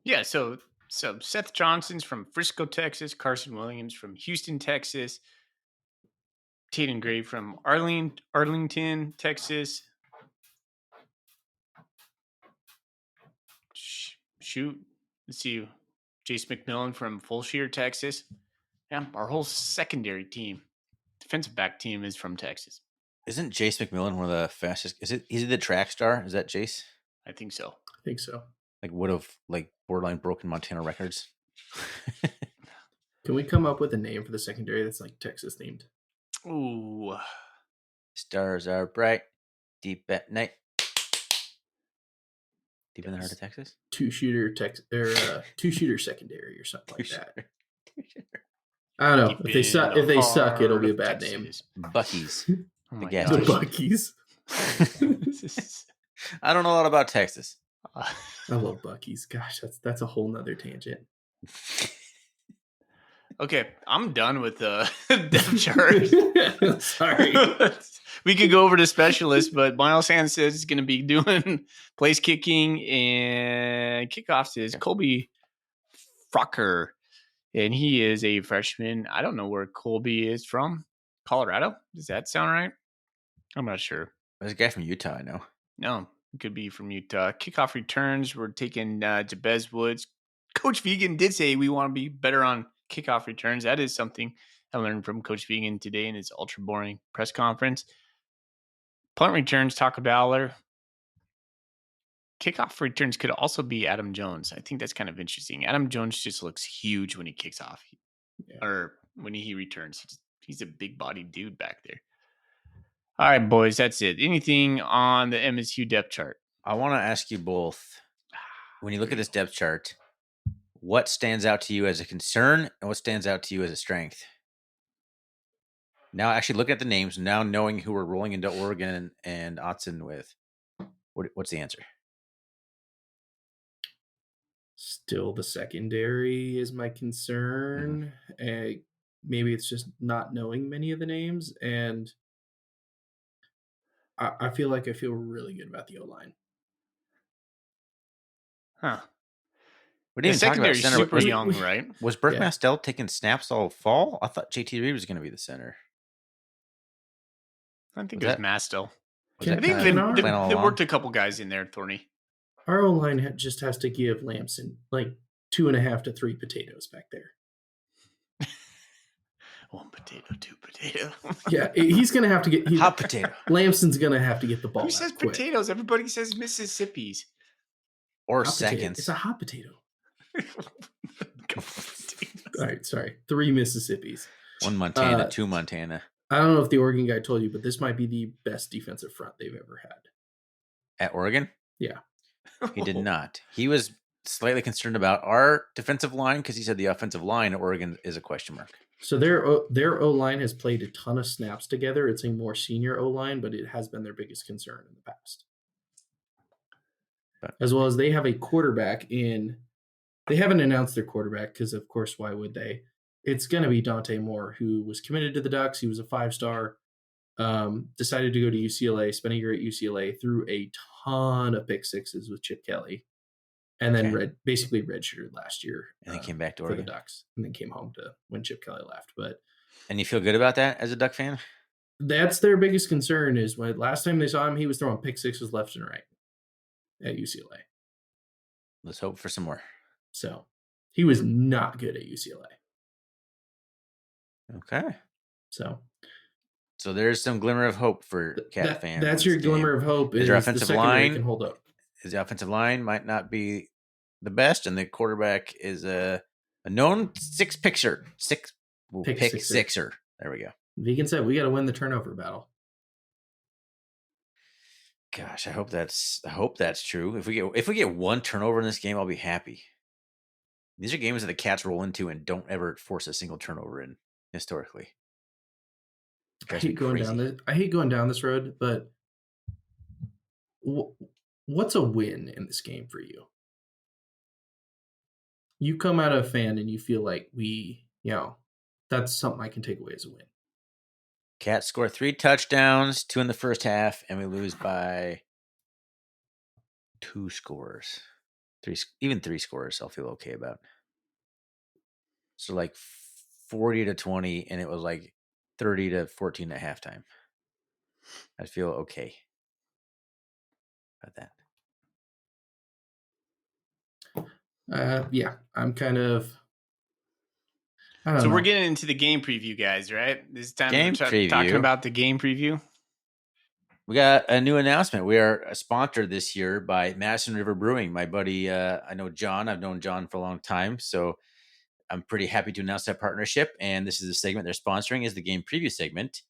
[SPEAKER 1] Yeah, so Seth Johnson's from Frisco, Texas. Carson Williams from Houston, Texas. Tatum Gray from Arlington, Texas. Shoot. Let's see. Jace McMillan from Fulshear, Texas. Yeah, our whole secondary team, defensive back team, is from Texas.
[SPEAKER 3] Isn't Jace McMillan one of the fastest? Is he the track star? Is that Jace?
[SPEAKER 1] I think so.
[SPEAKER 2] I think so.
[SPEAKER 3] Like would have like borderline broken Montana records.
[SPEAKER 2] Can we come up with a name for the secondary that's like Texas themed?
[SPEAKER 1] Ooh.
[SPEAKER 3] Stars are bright, deep at night. Deep in the heart of Texas?
[SPEAKER 2] Two-shooter secondary or something like that. I don't know.
[SPEAKER 1] Deep
[SPEAKER 2] If they suck,
[SPEAKER 1] in the
[SPEAKER 2] it'll be a
[SPEAKER 1] heart
[SPEAKER 2] bad
[SPEAKER 1] of
[SPEAKER 2] name.
[SPEAKER 1] Texas.
[SPEAKER 3] Bucky's.
[SPEAKER 1] Oh
[SPEAKER 3] The
[SPEAKER 1] my
[SPEAKER 3] gas
[SPEAKER 2] The
[SPEAKER 1] gosh.
[SPEAKER 2] Bucky's.
[SPEAKER 3] I don't know a lot about Texas.
[SPEAKER 2] I love Bucky's. Gosh, that's a whole nother tangent.
[SPEAKER 1] Okay, I'm done with the depth chart.
[SPEAKER 2] Sorry.
[SPEAKER 1] We could go over to specialists, but Miles Sand says he's going to be doing place kicking and kickoffs is Colby Frucker, and he is a freshman. I don't know where Colby is from. Colorado? Does that sound right? I'm not sure.
[SPEAKER 3] There's a guy from Utah, I know.
[SPEAKER 1] No, it could be from Utah. Kickoff returns. We're taking Jabez Woods. Coach Vegan did say we want to be better on kickoff returns. That is something I learned from Coach Vegan today in his ultra boring press conference. Punt returns, Taco Dowler. Kickoff returns could also be Adam Jones. I think that's kind of interesting. Adam Jones just looks huge when he kicks off, or when he returns. He's a big-bodied dude back there. All right, boys, that's it. Anything on the MSU depth chart?
[SPEAKER 3] I want to ask you both, when you look at this depth chart, what stands out to you as a concern and what stands out to you as a strength? Now, actually looking at the names, now knowing who we're rolling into Oregon and Autzen with, what's the answer?
[SPEAKER 2] Still, the secondary is my concern. Maybe it's just not knowing many of the names, and I feel really good about the O-line.
[SPEAKER 1] Huh.
[SPEAKER 3] We didn't
[SPEAKER 1] The
[SPEAKER 3] even talk about
[SPEAKER 1] secondary
[SPEAKER 3] center.
[SPEAKER 1] super young, right?
[SPEAKER 3] Was Burke Mastel taking snaps all fall? I thought JT Reed was going to be the center.
[SPEAKER 1] I think it was Mastel.
[SPEAKER 2] I
[SPEAKER 1] I think they worked a couple guys in there, Thorny.
[SPEAKER 2] Our O-line just has to give Lamson like 2.5 to 3 potatoes back there.
[SPEAKER 1] 1 potato, 2 potato.
[SPEAKER 2] Yeah, he's going to have to get...
[SPEAKER 3] hot potato.
[SPEAKER 2] Lamson's going to have to get the ball
[SPEAKER 1] Who says
[SPEAKER 2] quick.
[SPEAKER 1] potatoes? Everybody says Mississippi's.
[SPEAKER 3] Or
[SPEAKER 2] hot
[SPEAKER 3] seconds.
[SPEAKER 2] Potato. It's a hot potato. All right, sorry. 3 Mississippis.
[SPEAKER 3] 1 Montana, 2 Montana.
[SPEAKER 2] I don't know if the Oregon guy told you, but this might be the best defensive front they've ever had.
[SPEAKER 3] At Oregon?
[SPEAKER 2] Yeah.
[SPEAKER 3] He did not. He was slightly concerned about our defensive line because he said the offensive line at Oregon is a question mark.
[SPEAKER 2] So their O-line has played a ton of snaps together. It's a more senior O-line, but it has been their biggest concern in the past. As well as they have a quarterback in... They haven't announced their quarterback because, of course, why would they? It's going to be Dante Moore, who was committed to the Ducks. He was a 5-star, decided to go to UCLA, spent a year at UCLA, threw a ton of pick sixes with Chip Kelly, and then basically redshirted last year.
[SPEAKER 3] And then came back to
[SPEAKER 2] for
[SPEAKER 3] Oregon.
[SPEAKER 2] the Ducks, and then came home to when Chip Kelly left.
[SPEAKER 3] And you feel good about that as a Duck fan?
[SPEAKER 2] That's their biggest concern is when last time they saw him, he was throwing pick sixes left and right at UCLA.
[SPEAKER 3] Let's hope for some more.
[SPEAKER 2] So he was not good at UCLA.
[SPEAKER 3] Okay.
[SPEAKER 2] So
[SPEAKER 3] there's some glimmer of hope for Cat fans.
[SPEAKER 2] That's your glimmer of hope.
[SPEAKER 3] Is your offensive line
[SPEAKER 2] can hold up?
[SPEAKER 3] Is the offensive line might not be the best, and the quarterback is a known pick sixer. There we go.
[SPEAKER 2] Vegan said we got to win the turnover battle.
[SPEAKER 3] Gosh, I hope that's true. If we get 1 turnover in this game, I'll be happy. These are games that the Cats roll into and don't ever force a single turnover in historically.
[SPEAKER 2] I hate going down this road, but what's a win in this game for you? You come out of a fan and you feel like that's something I can take away as a win.
[SPEAKER 3] Cats score 3 touchdowns, 2 in the first half, and we lose by 2 scores. 3 scores I'll feel okay about. So like 40-20, and it was like 30-14 at halftime. I'd feel okay about that.
[SPEAKER 2] Yeah, I'm kind of...
[SPEAKER 1] So we're getting into the game preview, guys, right? This time we're talking about the game preview.
[SPEAKER 3] We got a new announcement. We are sponsored this year by Madison River Brewing. My buddy, I know John. I've known John for a long time, so I'm pretty happy to announce that partnership. And this is the segment they're sponsoring, is the game preview segment.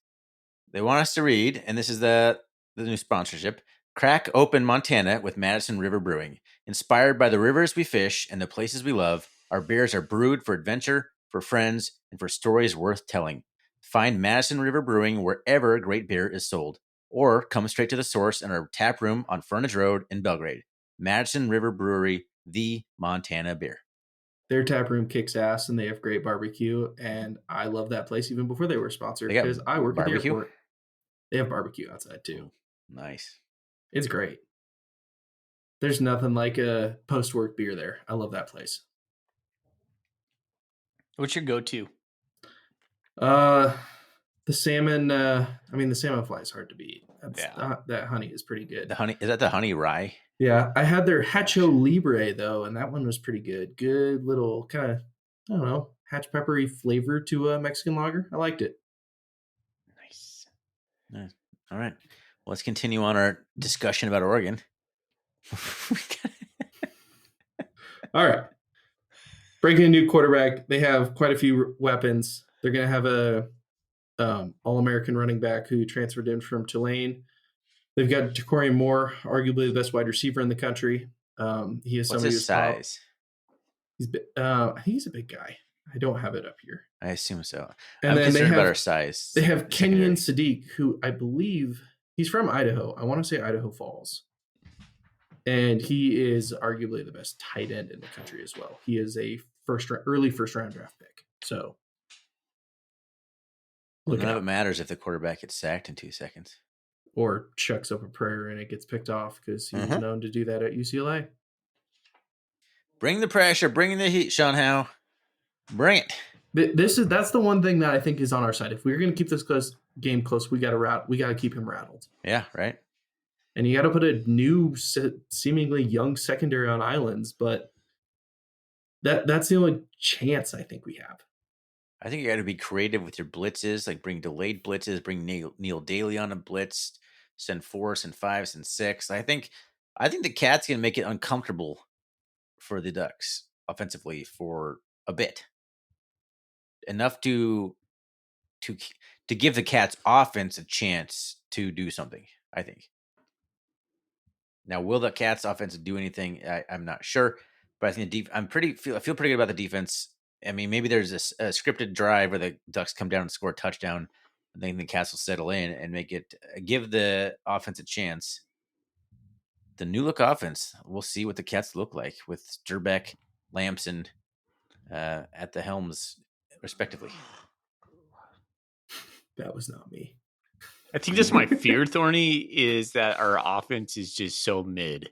[SPEAKER 3] They want us to read, and this is the new sponsorship: Crack Open Montana with Madison River Brewing. Inspired by the rivers we fish and the places we love, our beers are brewed for adventure, for friends, and for stories worth telling. Find Madison River Brewing wherever great beer is sold, or come straight to the source in our tap room on Frontage Road in Belgrade. Madison River Brewery, the Montana beer.
[SPEAKER 2] Their tap room kicks ass, and they have great barbecue, and I love that place even before they were sponsored because I work at the airport. They have barbecue outside too.
[SPEAKER 3] Nice.
[SPEAKER 2] It's great. There's nothing like a post-work beer there. I love that place.
[SPEAKER 1] What's your go-to?
[SPEAKER 2] The salmon. The salmon fly is hard to beat.
[SPEAKER 1] Yeah.
[SPEAKER 2] That honey is pretty good.
[SPEAKER 3] The honey, is that the honey rye?
[SPEAKER 2] Yeah, I had their Hacho Libre though, and that one was pretty good. Good little kind of, I don't know, hatch peppery flavor to a Mexican lager. I liked it.
[SPEAKER 1] Nice.
[SPEAKER 3] Nice. All right. Well, let's continue on our discussion about Oregon.
[SPEAKER 2] All right. Breaking a new quarterback. They have quite a few weapons. They're going to have a All-American running back who transferred in from Tulane. They've got Ja'Cory Moore, arguably the best wide receiver in the country. He is
[SPEAKER 3] What's
[SPEAKER 2] somebody
[SPEAKER 3] his size?
[SPEAKER 2] I think he's a big guy. I don't have it up here.
[SPEAKER 3] I assume so.
[SPEAKER 2] And
[SPEAKER 3] I'm
[SPEAKER 2] then
[SPEAKER 3] concerned about our size.
[SPEAKER 2] They have
[SPEAKER 3] secondary.
[SPEAKER 2] Kenyon Sadiq, who I believe he's from Idaho. I want to say Idaho Falls. And he is arguably the best tight end in the country as well. He is a early first round draft pick. So
[SPEAKER 3] None of it matters if the quarterback gets sacked in 2 seconds.
[SPEAKER 2] Or chucks up a prayer and it gets picked off because he's known to do that at UCLA.
[SPEAKER 3] Bring the pressure, bring the heat, Sean Howe. Bring it.
[SPEAKER 2] That's the one thing that I think is on our side. If we're going to keep this game close, we got to keep him rattled.
[SPEAKER 3] Yeah, right.
[SPEAKER 2] And you got to put a new, seemingly young secondary on islands, but that's the only chance I think we have.
[SPEAKER 3] I think you got to be creative with your blitzes, like bring delayed blitzes, bring Neil Daly on a blitz, send 4, send 5, send 6. I think the Cats can make it uncomfortable for the Ducks offensively for a bit, enough to give the Cats offense a chance to do something. I think. Now, will the Cats offense do anything? I'm not sure, but I think I feel pretty good about the defense. I mean, maybe there's a scripted drive where the Ducks come down and score a touchdown, and then the Cats will settle in and give the offense a chance. The new look offense, we'll see what the Cats look like with Sturbeck, Lamson at the helms, respectively.
[SPEAKER 2] That was not me.
[SPEAKER 1] I think that's my fear, Thorny, is that our offense is just so mid,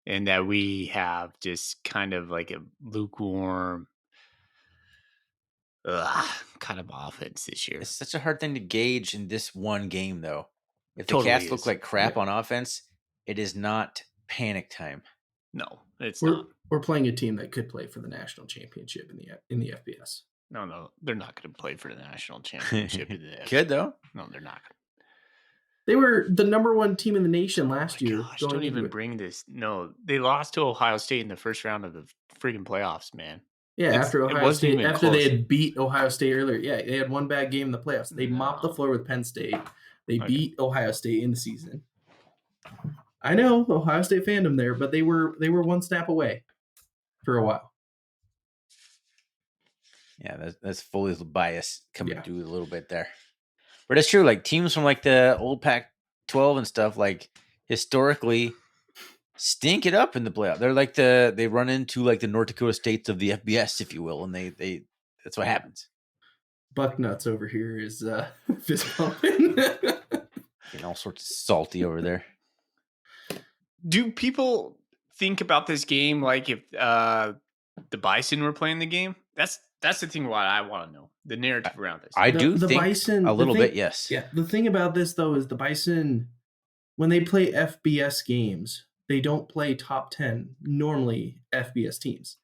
[SPEAKER 1] and that we have just kind of like a lukewarm kind of offense this year.
[SPEAKER 3] It's such a hard thing to gauge in this one game, though. If the
[SPEAKER 1] Totally
[SPEAKER 3] Cats
[SPEAKER 1] is.
[SPEAKER 3] look like crap on offense, it is not panic time.
[SPEAKER 1] No, it's not.
[SPEAKER 2] We're playing a team that could play for the national championship in the FBS.
[SPEAKER 1] No, they're not going to play for the national championship.
[SPEAKER 3] Could, though.
[SPEAKER 1] No, they're not.
[SPEAKER 2] They were the number 1 team in the nation last year.
[SPEAKER 1] Gosh, don't even bring this. No, they lost to Ohio State in the first round of the freaking playoffs, man.
[SPEAKER 2] Yeah, after Ohio State, after they had beat Ohio State earlier. Yeah, they had one bad game in the playoffs. They mopped the floor with Penn State. They beat Ohio State in the season. I know Ohio State fandom there, but they were one snap away for a while.
[SPEAKER 3] Yeah, that's fully bias coming through a little bit there. But it's true, like teams from like the old Pac-12 and stuff, like historically stink it up in the playoff. They're like they run into like the North Dakota States of the FBS, if you will, and they that's what happens.
[SPEAKER 2] Bucknuts over here is fist pumping.
[SPEAKER 3] Getting all sorts of salty over there.
[SPEAKER 1] Do people think about this game like if the Bison were playing the game? That's the thing. What I want to know, the narrative around this.
[SPEAKER 3] I do think
[SPEAKER 2] Bison,
[SPEAKER 3] a little bit, yes.
[SPEAKER 2] Yeah, the thing about this though is the Bison, when they play FBS games, they don't play top 10 normally FBS teams.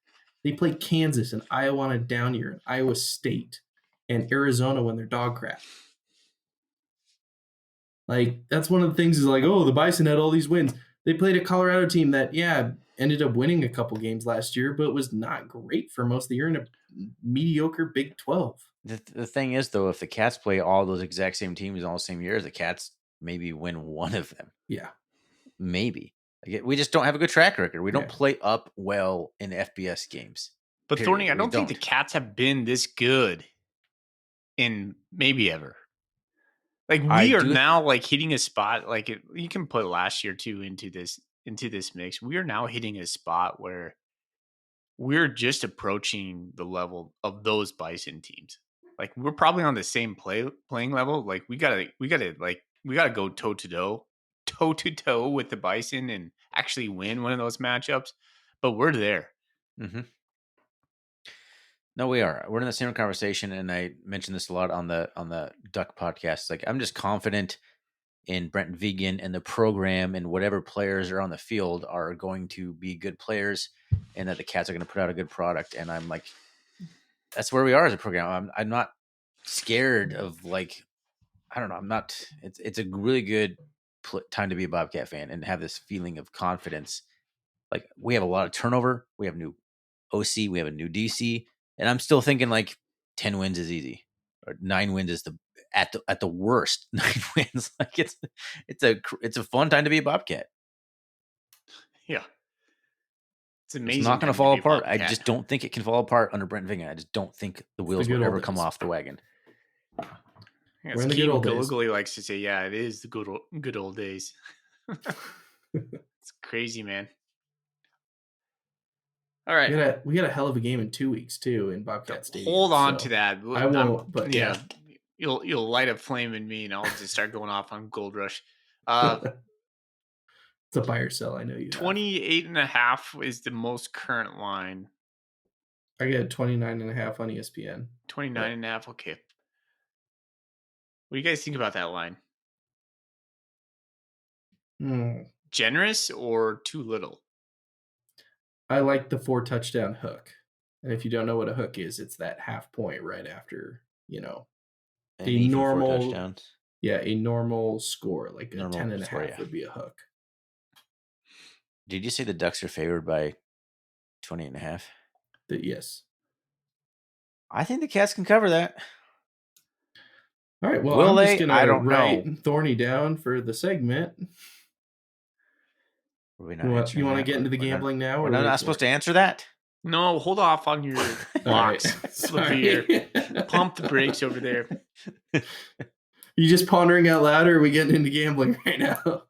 [SPEAKER 2] They play Kansas and Iowa on a down year, and Iowa State and Arizona when they're dog crap. Like that's one of the things is like, oh, the Bison had all these wins. They played a Colorado team that ended up winning a couple games last year, but was not great for most of the year in a mediocre Big 12.
[SPEAKER 3] The thing is, though, if the Cats play all those exact same teams all the same years, the Cats maybe win one of them.
[SPEAKER 2] Yeah.
[SPEAKER 3] Maybe. Like, we just don't have a good track record. We don't play up well in FBS games.
[SPEAKER 1] But Thorny, I don't think the Cats have been this good in maybe ever. Like we are now like hitting a spot, like you can put last year too into this mix. We are now hitting a spot where we're just approaching the level of those Bison teams. Like we're probably on the same playing level. Like we gotta like we got to go toe to toe with the Bison and actually win one of those matchups. But we're there.
[SPEAKER 3] Mm-hmm. No, we are. We're in the same conversation, and I mentioned this a lot on the Duck podcast. Like, I'm just confident in Brent Vegan and the program, and whatever players are on the field are going to be good players, and that the Cats are going to put out a good product. And I'm like, that's where we are as a program. I'm not scared of, like, I don't know. I'm not. It's a really good time to be a Bobcat fan and have this feeling of confidence. Like, we have a lot of turnover. We have new OC. We have a new DC. And I'm still thinking like 10 wins is easy, or 9 wins is at the worst 9 wins. Like, it's a fun time to be a Bobcat.
[SPEAKER 1] Yeah, it's amazing.
[SPEAKER 3] It's not going to
[SPEAKER 1] time
[SPEAKER 3] fall
[SPEAKER 1] be a
[SPEAKER 3] apart. I
[SPEAKER 1] Bobcat.
[SPEAKER 3] just don't think it can fall apart under Brent Vigan. I just don't think the wheels will ever come off the wagon.
[SPEAKER 1] Yeah,
[SPEAKER 2] We're in the good old days.
[SPEAKER 1] Gully likes to say, "Yeah, it is the good old days." It's crazy, man. All right,
[SPEAKER 2] we got a hell of a game in 2 weeks too in Bobcat Stadium.
[SPEAKER 1] hold on to that.
[SPEAKER 2] I won't, but yeah.
[SPEAKER 1] You'll light a flame in me, and I'll just start going off on Gold Rush.
[SPEAKER 2] It's a buy or sell. I know you.
[SPEAKER 1] 28.5 is the most current line.
[SPEAKER 2] I get 29.5 on ESPN.
[SPEAKER 1] 29.5. Okay. What do you guys think about that line? Generous or too little?
[SPEAKER 2] I like the 4 touchdown hook. And if you don't know what a hook is, it's that half point right after, a normal
[SPEAKER 3] 4 touchdowns.
[SPEAKER 2] Yeah, a normal score, like a 10.5
[SPEAKER 3] score,
[SPEAKER 2] would be a hook.
[SPEAKER 3] Did you say the Ducks are favored by 28.5?
[SPEAKER 2] Yes.
[SPEAKER 3] I think the Cats can cover that.
[SPEAKER 2] All right. Well,
[SPEAKER 3] Will
[SPEAKER 2] I'm
[SPEAKER 3] they?
[SPEAKER 2] just
[SPEAKER 3] I
[SPEAKER 2] gonna
[SPEAKER 3] don't
[SPEAKER 2] write
[SPEAKER 3] know.
[SPEAKER 2] Thorny down for the segment. You want to get into the gambling now?
[SPEAKER 3] We're not supposed to answer that?
[SPEAKER 1] No, hold off on your blocks. Pump the brakes over there.
[SPEAKER 2] You just pondering out loud, or are we getting into gambling right now?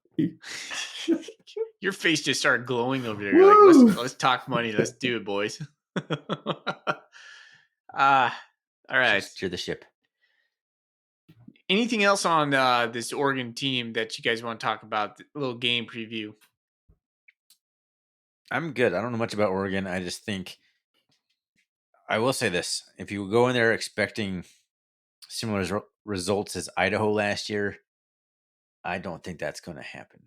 [SPEAKER 1] Your face just started glowing over there. You're like, let's talk money. Let's do it, boys. All right.
[SPEAKER 3] Steer the ship.
[SPEAKER 1] Anything else on this Oregon team that you guys want to talk about? A little game preview.
[SPEAKER 3] I'm good. I don't know much about Oregon. I just think I will say this. If you go in there expecting similar results as Idaho last year, I don't think that's going to happen.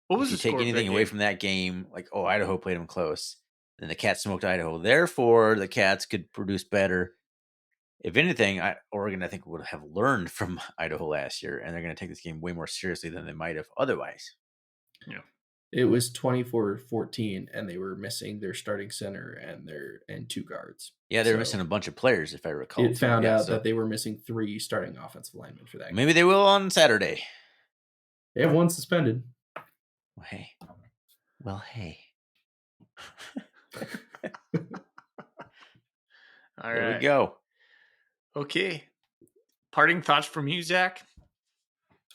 [SPEAKER 1] What was
[SPEAKER 3] if you take anything away from that game, like, Idaho played them close, then the Cats smoked Idaho. Therefore, the Cats could produce better. If anything, Oregon, I think, would have learned from Idaho last year, and they're going to take this game way more seriously than they might have otherwise.
[SPEAKER 2] Yeah. It was 24-14, and they were missing their starting center and 2 guards.
[SPEAKER 3] Yeah, they were missing a bunch of players, if I recall.
[SPEAKER 2] It found out that they were missing 3 starting offensive linemen for that game.
[SPEAKER 3] Maybe they will on Saturday.
[SPEAKER 2] They have 1 suspended.
[SPEAKER 3] Well, hey.
[SPEAKER 1] All right.
[SPEAKER 3] There we go.
[SPEAKER 1] Okay. Parting thoughts from you, Zach?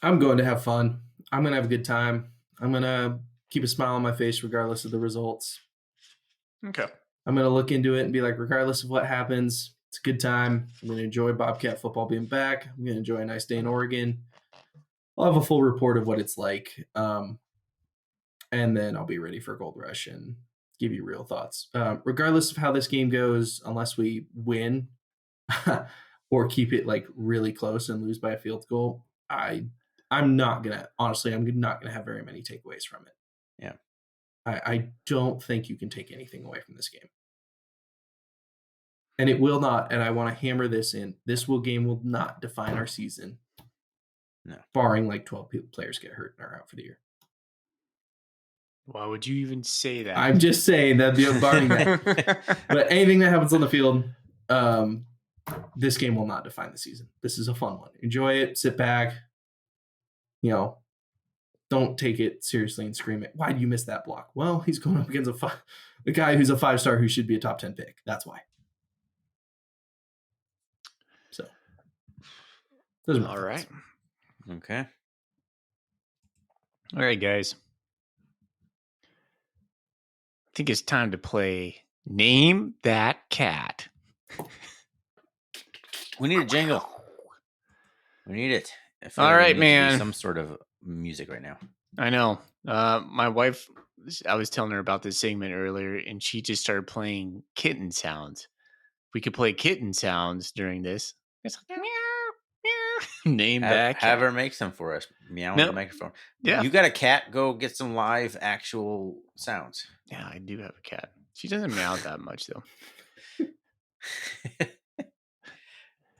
[SPEAKER 2] I'm going to have fun. I'm going to have a good time. I'm going to keep a smile on my face regardless of the results.
[SPEAKER 1] Okay.
[SPEAKER 2] I'm going to look into it and be like, regardless of what happens, it's a good time. I'm going to enjoy Bobcat football being back. I'm going to enjoy a nice day in Oregon. I'll have a full report of what it's like. And then I'll be ready for Gold Rush and give you real thoughts. Regardless of how this game goes, unless we win or keep it like really close and lose by a field goal, I'm not going to have very many takeaways from it.
[SPEAKER 3] Yeah.
[SPEAKER 2] I don't think you can take anything away from this game. And it will not, and I want to hammer this in, game will not define our season.
[SPEAKER 3] No.
[SPEAKER 2] Barring like 12 players get hurt and are out for the year.
[SPEAKER 1] Why would you even say that?
[SPEAKER 2] I'm just saying that, barring that. But anything that happens on the field, this game will not define the season. This is a fun one. Enjoy it. Sit back. Don't take it seriously and scream it. Why do you miss that block? Well, he's going up against a guy who's a 5-star who should be a top 10 pick. That's why. So, those are my
[SPEAKER 1] all
[SPEAKER 2] thoughts.
[SPEAKER 1] right.
[SPEAKER 3] Okay.
[SPEAKER 1] All right, guys. I think it's time to play Name That Cat.
[SPEAKER 3] We need a jingle. We need it. I feel
[SPEAKER 1] All
[SPEAKER 3] like there
[SPEAKER 1] right,
[SPEAKER 3] needs to be
[SPEAKER 1] man.
[SPEAKER 3] some sort of music right now.
[SPEAKER 1] I know. My wife, I was telling her about this segment earlier, and she just started playing kitten sounds. We could play kitten sounds during this. It's like, meow, meow. Name that
[SPEAKER 3] Have
[SPEAKER 1] cat.
[SPEAKER 3] her make some for us. Meow on
[SPEAKER 1] No.
[SPEAKER 3] the microphone.
[SPEAKER 1] Yeah.
[SPEAKER 3] You got a cat? Go get some live actual sounds.
[SPEAKER 1] Yeah, I do have a cat. She doesn't meow that much, though.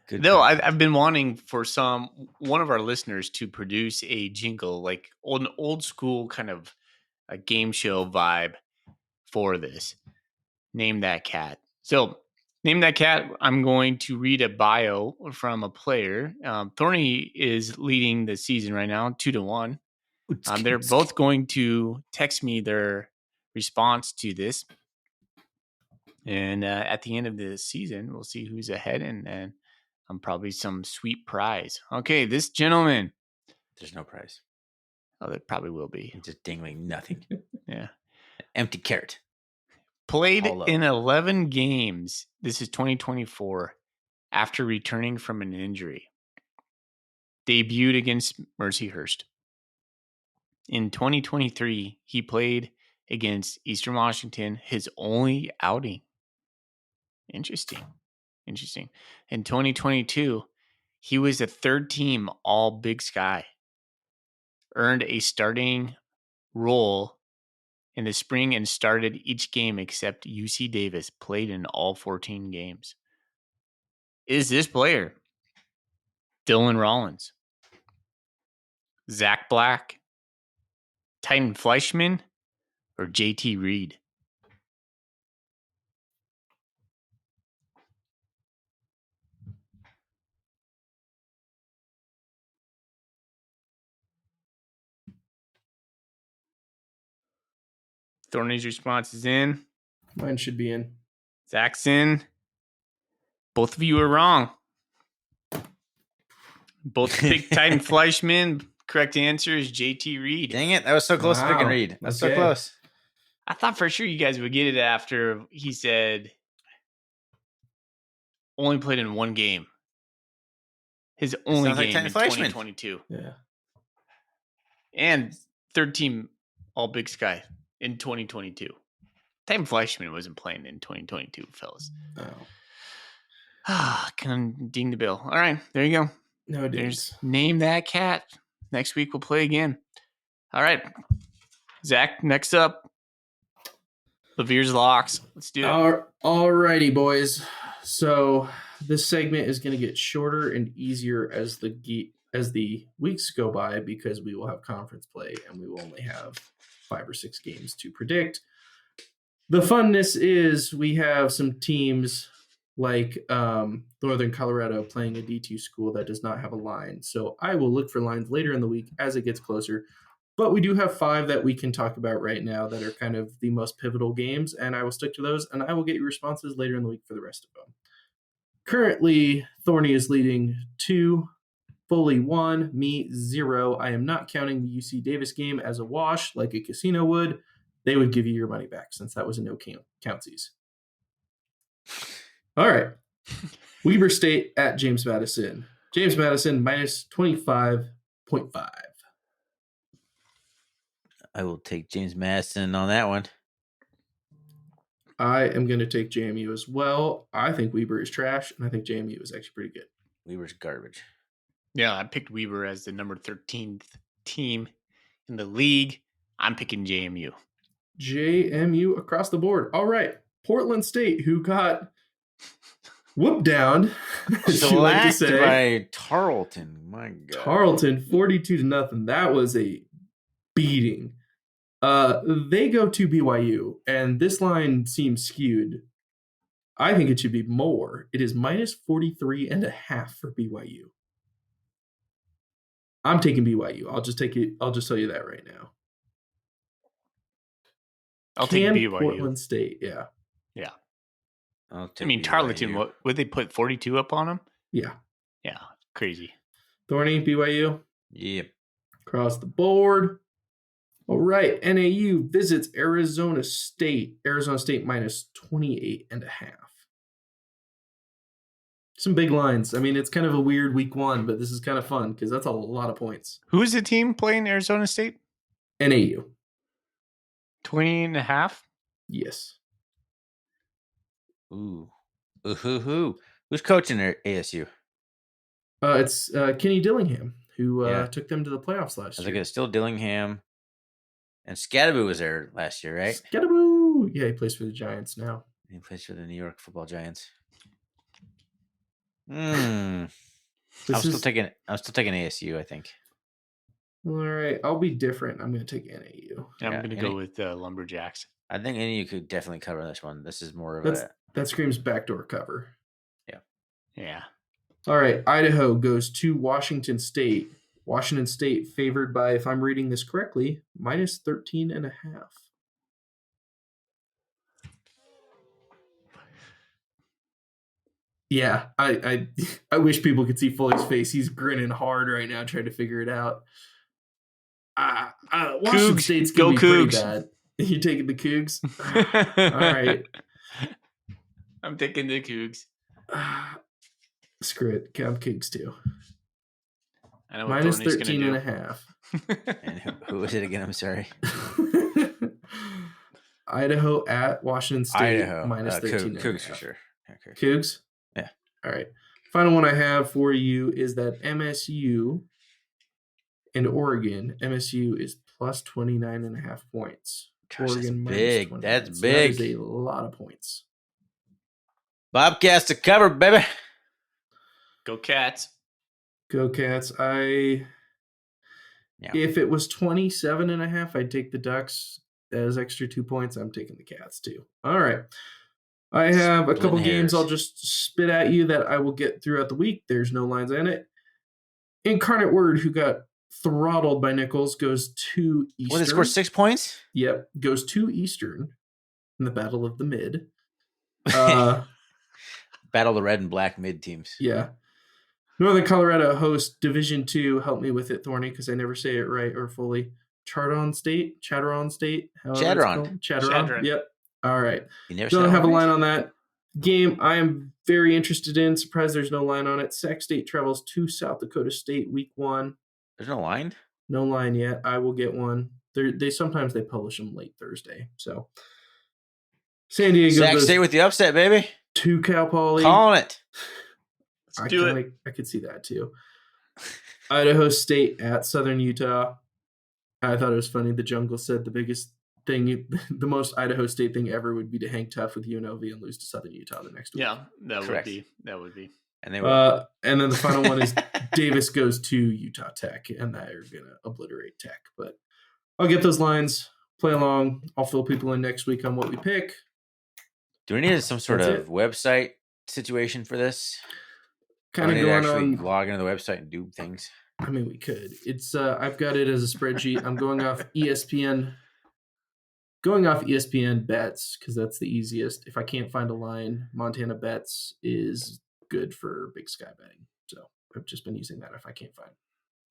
[SPEAKER 3] Good.
[SPEAKER 1] No,
[SPEAKER 3] content.
[SPEAKER 1] I've been wanting for one of our listeners to produce a jingle, like an old school kind of a game show vibe for this. Name that cat. So, name that cat. I'm going to read a bio from a player. Thorny is leading the season right now, 2-1. They're both going to text me their response to this, and at the end of the season, we'll see who's ahead, and probably some sweet prize. Okay, this gentleman.
[SPEAKER 3] There's no prize.
[SPEAKER 1] Oh, there probably will be.
[SPEAKER 3] Just dingling nothing.
[SPEAKER 1] Yeah.
[SPEAKER 3] Empty carrot.
[SPEAKER 1] Played
[SPEAKER 3] Hollow.
[SPEAKER 1] in 11 games. This is 2024 after returning from an injury. Debuted against Mercyhurst. In 2023, he played against Eastern Washington, his only outing. Interesting. In 2022, he was a third team All Big Sky. Earned a starting role in the spring and started each game except UC Davis, played in all 14 games. Is this player Dylan Rollins, Zach Black, Titan Fleischman, or JT Reed? Thorny's response is in.
[SPEAKER 2] Mine should be in.
[SPEAKER 1] Zach's in. Both of you are wrong. Both picked Titan Fleischman. Correct answer is JT Reed.
[SPEAKER 3] Dang it. That was so close to picking Reed. That's so close.
[SPEAKER 1] I thought for sure you guys would get it after he said only played in one game. His only
[SPEAKER 3] sounds like
[SPEAKER 1] game
[SPEAKER 3] Titan
[SPEAKER 1] in
[SPEAKER 3] Fleischman.
[SPEAKER 1] 2022.
[SPEAKER 2] Yeah.
[SPEAKER 1] And third team All Big Sky in 2022. Titan Fleischman wasn't playing in 2022, fellas.
[SPEAKER 2] Oh.
[SPEAKER 1] Can ding the bill. All right, there you go.
[SPEAKER 2] No,
[SPEAKER 1] There's Name That Cat. Next week we'll play again. All right. Zach, next up. Levere's Locks. Let's do it.
[SPEAKER 2] All righty, boys. So this segment is going to get shorter and easier as the weeks go by because we will have conference play and we will only have 5 or 6 games to predict. The funness is we have some teams like Northern Colorado playing a D2 school that does not have a line. So I will look for lines later in the week as it gets closer. But we do have 5 that we can talk about right now that are kind of the most pivotal games, and I will stick to those, and I will get your responses later in the week for the rest of them. Currently, Thorny is leading 2, Foley 1, me 0. I am not counting the UC Davis game as a wash like a casino would. They would give you your money back since that was a no countsies. All right. Weber State at James Madison. James Madison minus 25.5.
[SPEAKER 3] I will take James Madison on that one.
[SPEAKER 2] I am going to take JMU as well. I think Weber is trash, and I think JMU is actually pretty good.
[SPEAKER 3] Weber's garbage.
[SPEAKER 1] Yeah, I picked Weber as the number 13th team in the league. I'm picking JMU.
[SPEAKER 2] JMU across the board. All right. Portland State, who got whooped down, as you like to say.
[SPEAKER 3] By Tarleton. My God.
[SPEAKER 2] Tarleton, 42-0. That was a beating. They go to BYU, and this line seems skewed. I think it should be more. It is minus 43.5 for BYU. I'm taking BYU. I'll just take it. I'll just tell you that right now.
[SPEAKER 1] I'll take BYU.
[SPEAKER 2] Portland State, yeah.
[SPEAKER 1] Yeah.
[SPEAKER 3] I'll take
[SPEAKER 1] I mean,
[SPEAKER 3] BYU.
[SPEAKER 1] Tarleton, what would they put 42 up on them?
[SPEAKER 2] Yeah.
[SPEAKER 1] Yeah, crazy.
[SPEAKER 2] Thorny, BYU.
[SPEAKER 3] Yep.
[SPEAKER 2] Across the board. All right. NAU visits Arizona State. Arizona State minus 28.5. some big lines. I mean, it's kind of a weird week 1, but this is kind of fun because that's a lot of points.
[SPEAKER 1] Who's the team playing Arizona State?
[SPEAKER 2] NAU.
[SPEAKER 1] 20.5?
[SPEAKER 2] Yes.
[SPEAKER 3] Ooh. Who's coaching their ASU?
[SPEAKER 2] It's Kenny Dillingham, who
[SPEAKER 3] Yeah.
[SPEAKER 2] took them to the playoffs
[SPEAKER 3] I
[SPEAKER 2] last
[SPEAKER 3] was
[SPEAKER 2] year.
[SPEAKER 3] like, it's still Dillingham. And Scadaboo was there last year, right?
[SPEAKER 2] Scadaboo! Yeah, he plays for the Giants now.
[SPEAKER 3] He plays for the New York Football Giants. I'm still taking ASU, I think.
[SPEAKER 2] All right, I'll be different. I'm going to take NAU.
[SPEAKER 1] I'm
[SPEAKER 3] Yeah,
[SPEAKER 1] going to go with Lumberjacks.
[SPEAKER 3] I think NAU could definitely cover this one. This is more of
[SPEAKER 2] That screams backdoor cover.
[SPEAKER 1] Yeah.
[SPEAKER 2] All right, Idaho goes to Washington State. Washington State favored by, if I'm reading this correctly, minus 13.5. Yeah, I wish people could see Foley's face. He's grinning hard right now, trying to figure it out. Washington
[SPEAKER 1] Cougs,
[SPEAKER 2] State's
[SPEAKER 1] go
[SPEAKER 2] going to be pretty
[SPEAKER 1] Cougs.
[SPEAKER 2] bad. You taking the Cougs? All right.
[SPEAKER 1] I'm taking the Cougs.
[SPEAKER 2] Screw it. I'm Cougs too.
[SPEAKER 1] I know what
[SPEAKER 2] Minus
[SPEAKER 1] Thorny's
[SPEAKER 2] 13.5.
[SPEAKER 3] And who was it again? I'm sorry.
[SPEAKER 2] Idaho at Washington State.
[SPEAKER 3] Idaho.
[SPEAKER 2] Minus 13.5.
[SPEAKER 3] Cougs for sure. Okay.
[SPEAKER 2] Cougs?
[SPEAKER 3] Yeah.
[SPEAKER 2] All right. Final one I have for you is that MSU and Oregon. MSU is plus 29.5 points.
[SPEAKER 3] Gosh,
[SPEAKER 2] Oregon
[SPEAKER 3] that's
[SPEAKER 2] minus
[SPEAKER 3] big.
[SPEAKER 2] 29.
[SPEAKER 3] That's
[SPEAKER 2] So
[SPEAKER 3] big.
[SPEAKER 2] That is a lot of points.
[SPEAKER 3] Bobcats to cover, baby.
[SPEAKER 1] Go Cats.
[SPEAKER 2] Go Cats. If it was 27.5, I'd take the Ducks as extra 2 points. I'm taking the Cats too. All right. I have a couple games I'll just spit at you that I will get throughout the week. There's no lines in it. Incarnate Word, who got throttled by Nichols, goes to Eastern.
[SPEAKER 3] Well, they scored 6 points?
[SPEAKER 2] Yep. Goes to Eastern in the Battle of the Mid.
[SPEAKER 3] Battle of the red and black mid teams.
[SPEAKER 2] Yeah. Northern Colorado hosts Division II. Help me with it, Thorny, because I never say it right or fully. Chatteron State? Chatteron. Yep. All right.
[SPEAKER 3] You never
[SPEAKER 2] Don't have a
[SPEAKER 3] right?
[SPEAKER 2] line on that game. I am very interested in. Surprised there's no line on it. Sac State travels to South Dakota State week 1.
[SPEAKER 3] There's no line?
[SPEAKER 2] No line yet. I will get one. They sometimes they publish them late Thursday. So San Diego
[SPEAKER 3] Sac
[SPEAKER 2] goes
[SPEAKER 3] State with the upset, baby.
[SPEAKER 2] to Cal Poly.
[SPEAKER 3] Calling it.
[SPEAKER 1] Let's do it.
[SPEAKER 2] I could see that too. Idaho State at Southern Utah. I thought it was funny. The Jungle said the biggest thing, the most Idaho State thing ever would be to hang tough with UNLV and lose to Southern Utah the next week.
[SPEAKER 1] Yeah, that
[SPEAKER 3] Correct.
[SPEAKER 1] would be.
[SPEAKER 3] And they were.
[SPEAKER 2] And then the final one is Davis goes to Utah Tech, and they're going to obliterate Tech. But I'll get those lines, play along. I'll fill people in next week on what we pick.
[SPEAKER 3] Do we need some sort
[SPEAKER 2] That's
[SPEAKER 3] of website situation for this?
[SPEAKER 2] Kind of
[SPEAKER 3] going
[SPEAKER 2] going
[SPEAKER 3] actually
[SPEAKER 2] on.
[SPEAKER 3] log into the website and do things.
[SPEAKER 2] I mean, we could. It's I've got it as a spreadsheet. I'm going off ESPN. Going off ESPN bets because that's the easiest. If I can't find a line, Montana bets is good for Big Sky betting. So I've just been using that if I can't find.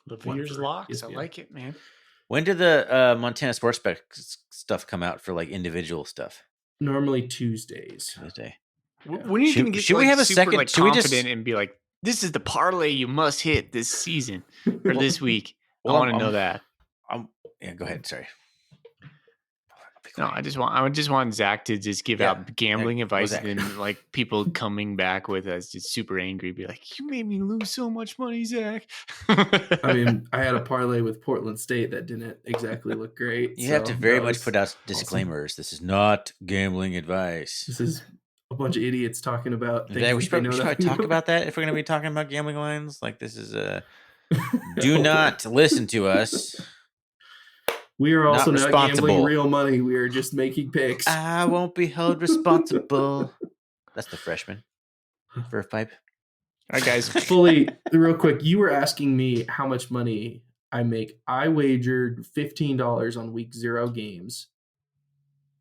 [SPEAKER 1] Levere's locks. I
[SPEAKER 2] ESPN.
[SPEAKER 1] like it, man.
[SPEAKER 3] When did the Montana sports bet stuff come out for like individual stuff?
[SPEAKER 2] Normally Tuesdays.
[SPEAKER 3] Tuesday.
[SPEAKER 1] When are you
[SPEAKER 3] Should-
[SPEAKER 1] going to get
[SPEAKER 3] should we
[SPEAKER 1] like,
[SPEAKER 3] have a
[SPEAKER 1] super,
[SPEAKER 3] second-
[SPEAKER 1] like,
[SPEAKER 3] should we just-
[SPEAKER 1] confident and be like, this is the parlay you must hit this season or this week?
[SPEAKER 3] Well,
[SPEAKER 1] I want to know that.
[SPEAKER 3] Yeah, go ahead. Sorry.
[SPEAKER 1] No, I just want Zach to just give out gambling advice,
[SPEAKER 3] Zach.
[SPEAKER 1] and then like people coming back with us just super angry, be like, "You made me lose so much money, Zach."
[SPEAKER 2] I mean, I had a parlay with Portland State that didn't exactly look great.
[SPEAKER 3] You have to very
[SPEAKER 2] that
[SPEAKER 3] much
[SPEAKER 2] was
[SPEAKER 3] put out
[SPEAKER 2] awesome.
[SPEAKER 3] disclaimers. This is not gambling advice.
[SPEAKER 2] This is a bunch of idiots talking about things.
[SPEAKER 3] Yeah, we
[SPEAKER 2] that
[SPEAKER 3] should
[SPEAKER 2] they
[SPEAKER 3] probably,
[SPEAKER 2] know nothing
[SPEAKER 3] talk about that if we're going to be talking about gambling lines. Like this is do not listen to us.
[SPEAKER 2] We are also not gambling
[SPEAKER 3] responsible.
[SPEAKER 2] real money. We are just making picks.
[SPEAKER 3] I won't be held responsible. That's the freshman. Verve pipe.
[SPEAKER 1] All right, guys.
[SPEAKER 2] Fully, real quick, you were asking me how much money I make. I wagered $15 on week 0 games.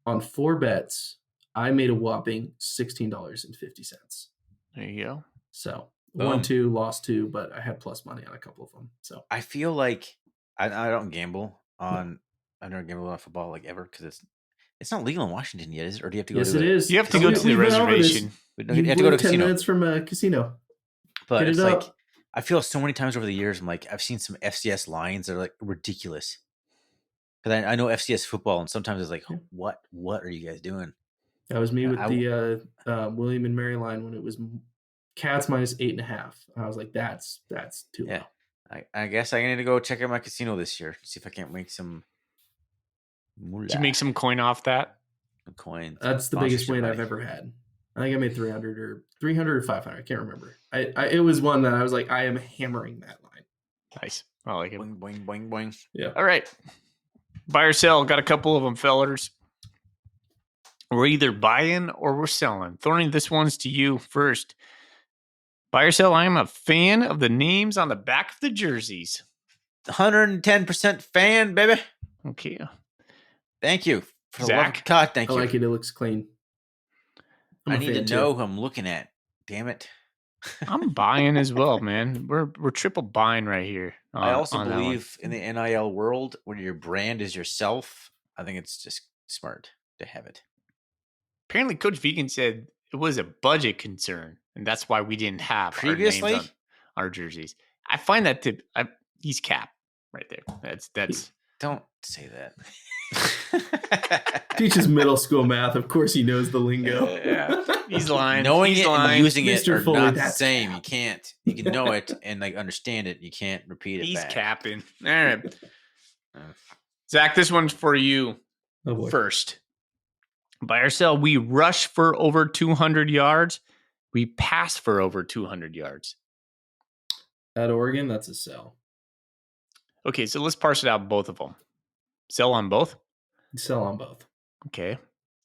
[SPEAKER 2] On 4 bets, I made a whopping $16.50.
[SPEAKER 1] There you go.
[SPEAKER 2] So
[SPEAKER 3] Boom.
[SPEAKER 2] won 2, lost 2, but I had plus money on a couple of them. So
[SPEAKER 3] I feel like I don't gamble on. I've never gambled on football like ever because it's not legal in Washington yet, is it? Or do you have to go?
[SPEAKER 2] yes,
[SPEAKER 3] to
[SPEAKER 2] it is.
[SPEAKER 1] You have to go to the
[SPEAKER 2] We've been over this.
[SPEAKER 3] You
[SPEAKER 1] reservation.
[SPEAKER 3] have to go to a
[SPEAKER 2] 10
[SPEAKER 3] casino.
[SPEAKER 2] minutes from a casino.
[SPEAKER 3] But
[SPEAKER 2] Hit
[SPEAKER 3] it's
[SPEAKER 2] it
[SPEAKER 3] like
[SPEAKER 2] up.
[SPEAKER 3] I feel so many times over the years, I'm like, I've seen some FCS lines that are like ridiculous. Because I know FCS football, and sometimes it's like,
[SPEAKER 2] Yeah.
[SPEAKER 3] what are you guys doing?
[SPEAKER 2] That was me with
[SPEAKER 3] I-
[SPEAKER 2] the William and Mary line when it was Cats minus 8.5. I was like, that's too
[SPEAKER 3] Yeah.
[SPEAKER 2] low.
[SPEAKER 3] I guess I need to go check out my casino this year. See if I can't make some moolah.
[SPEAKER 1] Did you make some coin off that?
[SPEAKER 3] coins.
[SPEAKER 2] That's the biggest
[SPEAKER 3] sponsorship
[SPEAKER 2] win
[SPEAKER 3] money.
[SPEAKER 2] I've ever had. I think I made 300 or 500. I can't remember. It was one that I was like, I am hammering that line.
[SPEAKER 1] Nice. I like it.
[SPEAKER 3] Boing, boing, boing, boing.
[SPEAKER 2] Yeah.
[SPEAKER 1] All right. Buy or sell. Got a couple of them, fellers. We're either buying or we're selling. Thorny, this one's to you first. Buy or sell. I am a fan of the names on the back of the jerseys.
[SPEAKER 3] 110% fan, baby.
[SPEAKER 1] Okay.
[SPEAKER 3] Thank you. For the love
[SPEAKER 1] Zach?
[SPEAKER 3] of God, thank
[SPEAKER 2] I
[SPEAKER 3] you.
[SPEAKER 2] like it. It looks clean. I'm
[SPEAKER 3] I
[SPEAKER 2] a
[SPEAKER 3] need to
[SPEAKER 2] fan, too.
[SPEAKER 3] know who I'm looking at. Damn it.
[SPEAKER 1] I'm buying as well, man. We're triple buying right here.
[SPEAKER 3] I also
[SPEAKER 1] on that one.
[SPEAKER 3] believe in the NIL world, when your brand is yourself, I think it's just smart to have it.
[SPEAKER 1] Apparently, Coach Vegan said it was a budget concern, and that's why we didn't have
[SPEAKER 3] Previously?
[SPEAKER 1] our names on our jerseys. I find that he's cap right there. That's
[SPEAKER 3] Don't say that.
[SPEAKER 2] Teaches middle school math. Of course, he knows the lingo.
[SPEAKER 1] Yeah, he's lying.
[SPEAKER 3] Knowing
[SPEAKER 1] He's
[SPEAKER 3] it
[SPEAKER 1] lying.
[SPEAKER 3] and using it
[SPEAKER 2] Mr.
[SPEAKER 3] are
[SPEAKER 2] Foley,
[SPEAKER 3] not the
[SPEAKER 2] that's
[SPEAKER 3] same.
[SPEAKER 2] cap.
[SPEAKER 3] You can't. You can know it and like understand it. You can't repeat it
[SPEAKER 1] He's
[SPEAKER 3] back.
[SPEAKER 1] capping. All right, Zach, this one's for you
[SPEAKER 2] Oh, boy.
[SPEAKER 1] first. Buy or sell. We rush for over 200 yards. We pass for over 200 yards.
[SPEAKER 2] At Oregon, that's a sell.
[SPEAKER 1] Okay, so let's parse it out. Both of them. Sell on both.
[SPEAKER 2] Sell on both.
[SPEAKER 1] Okay.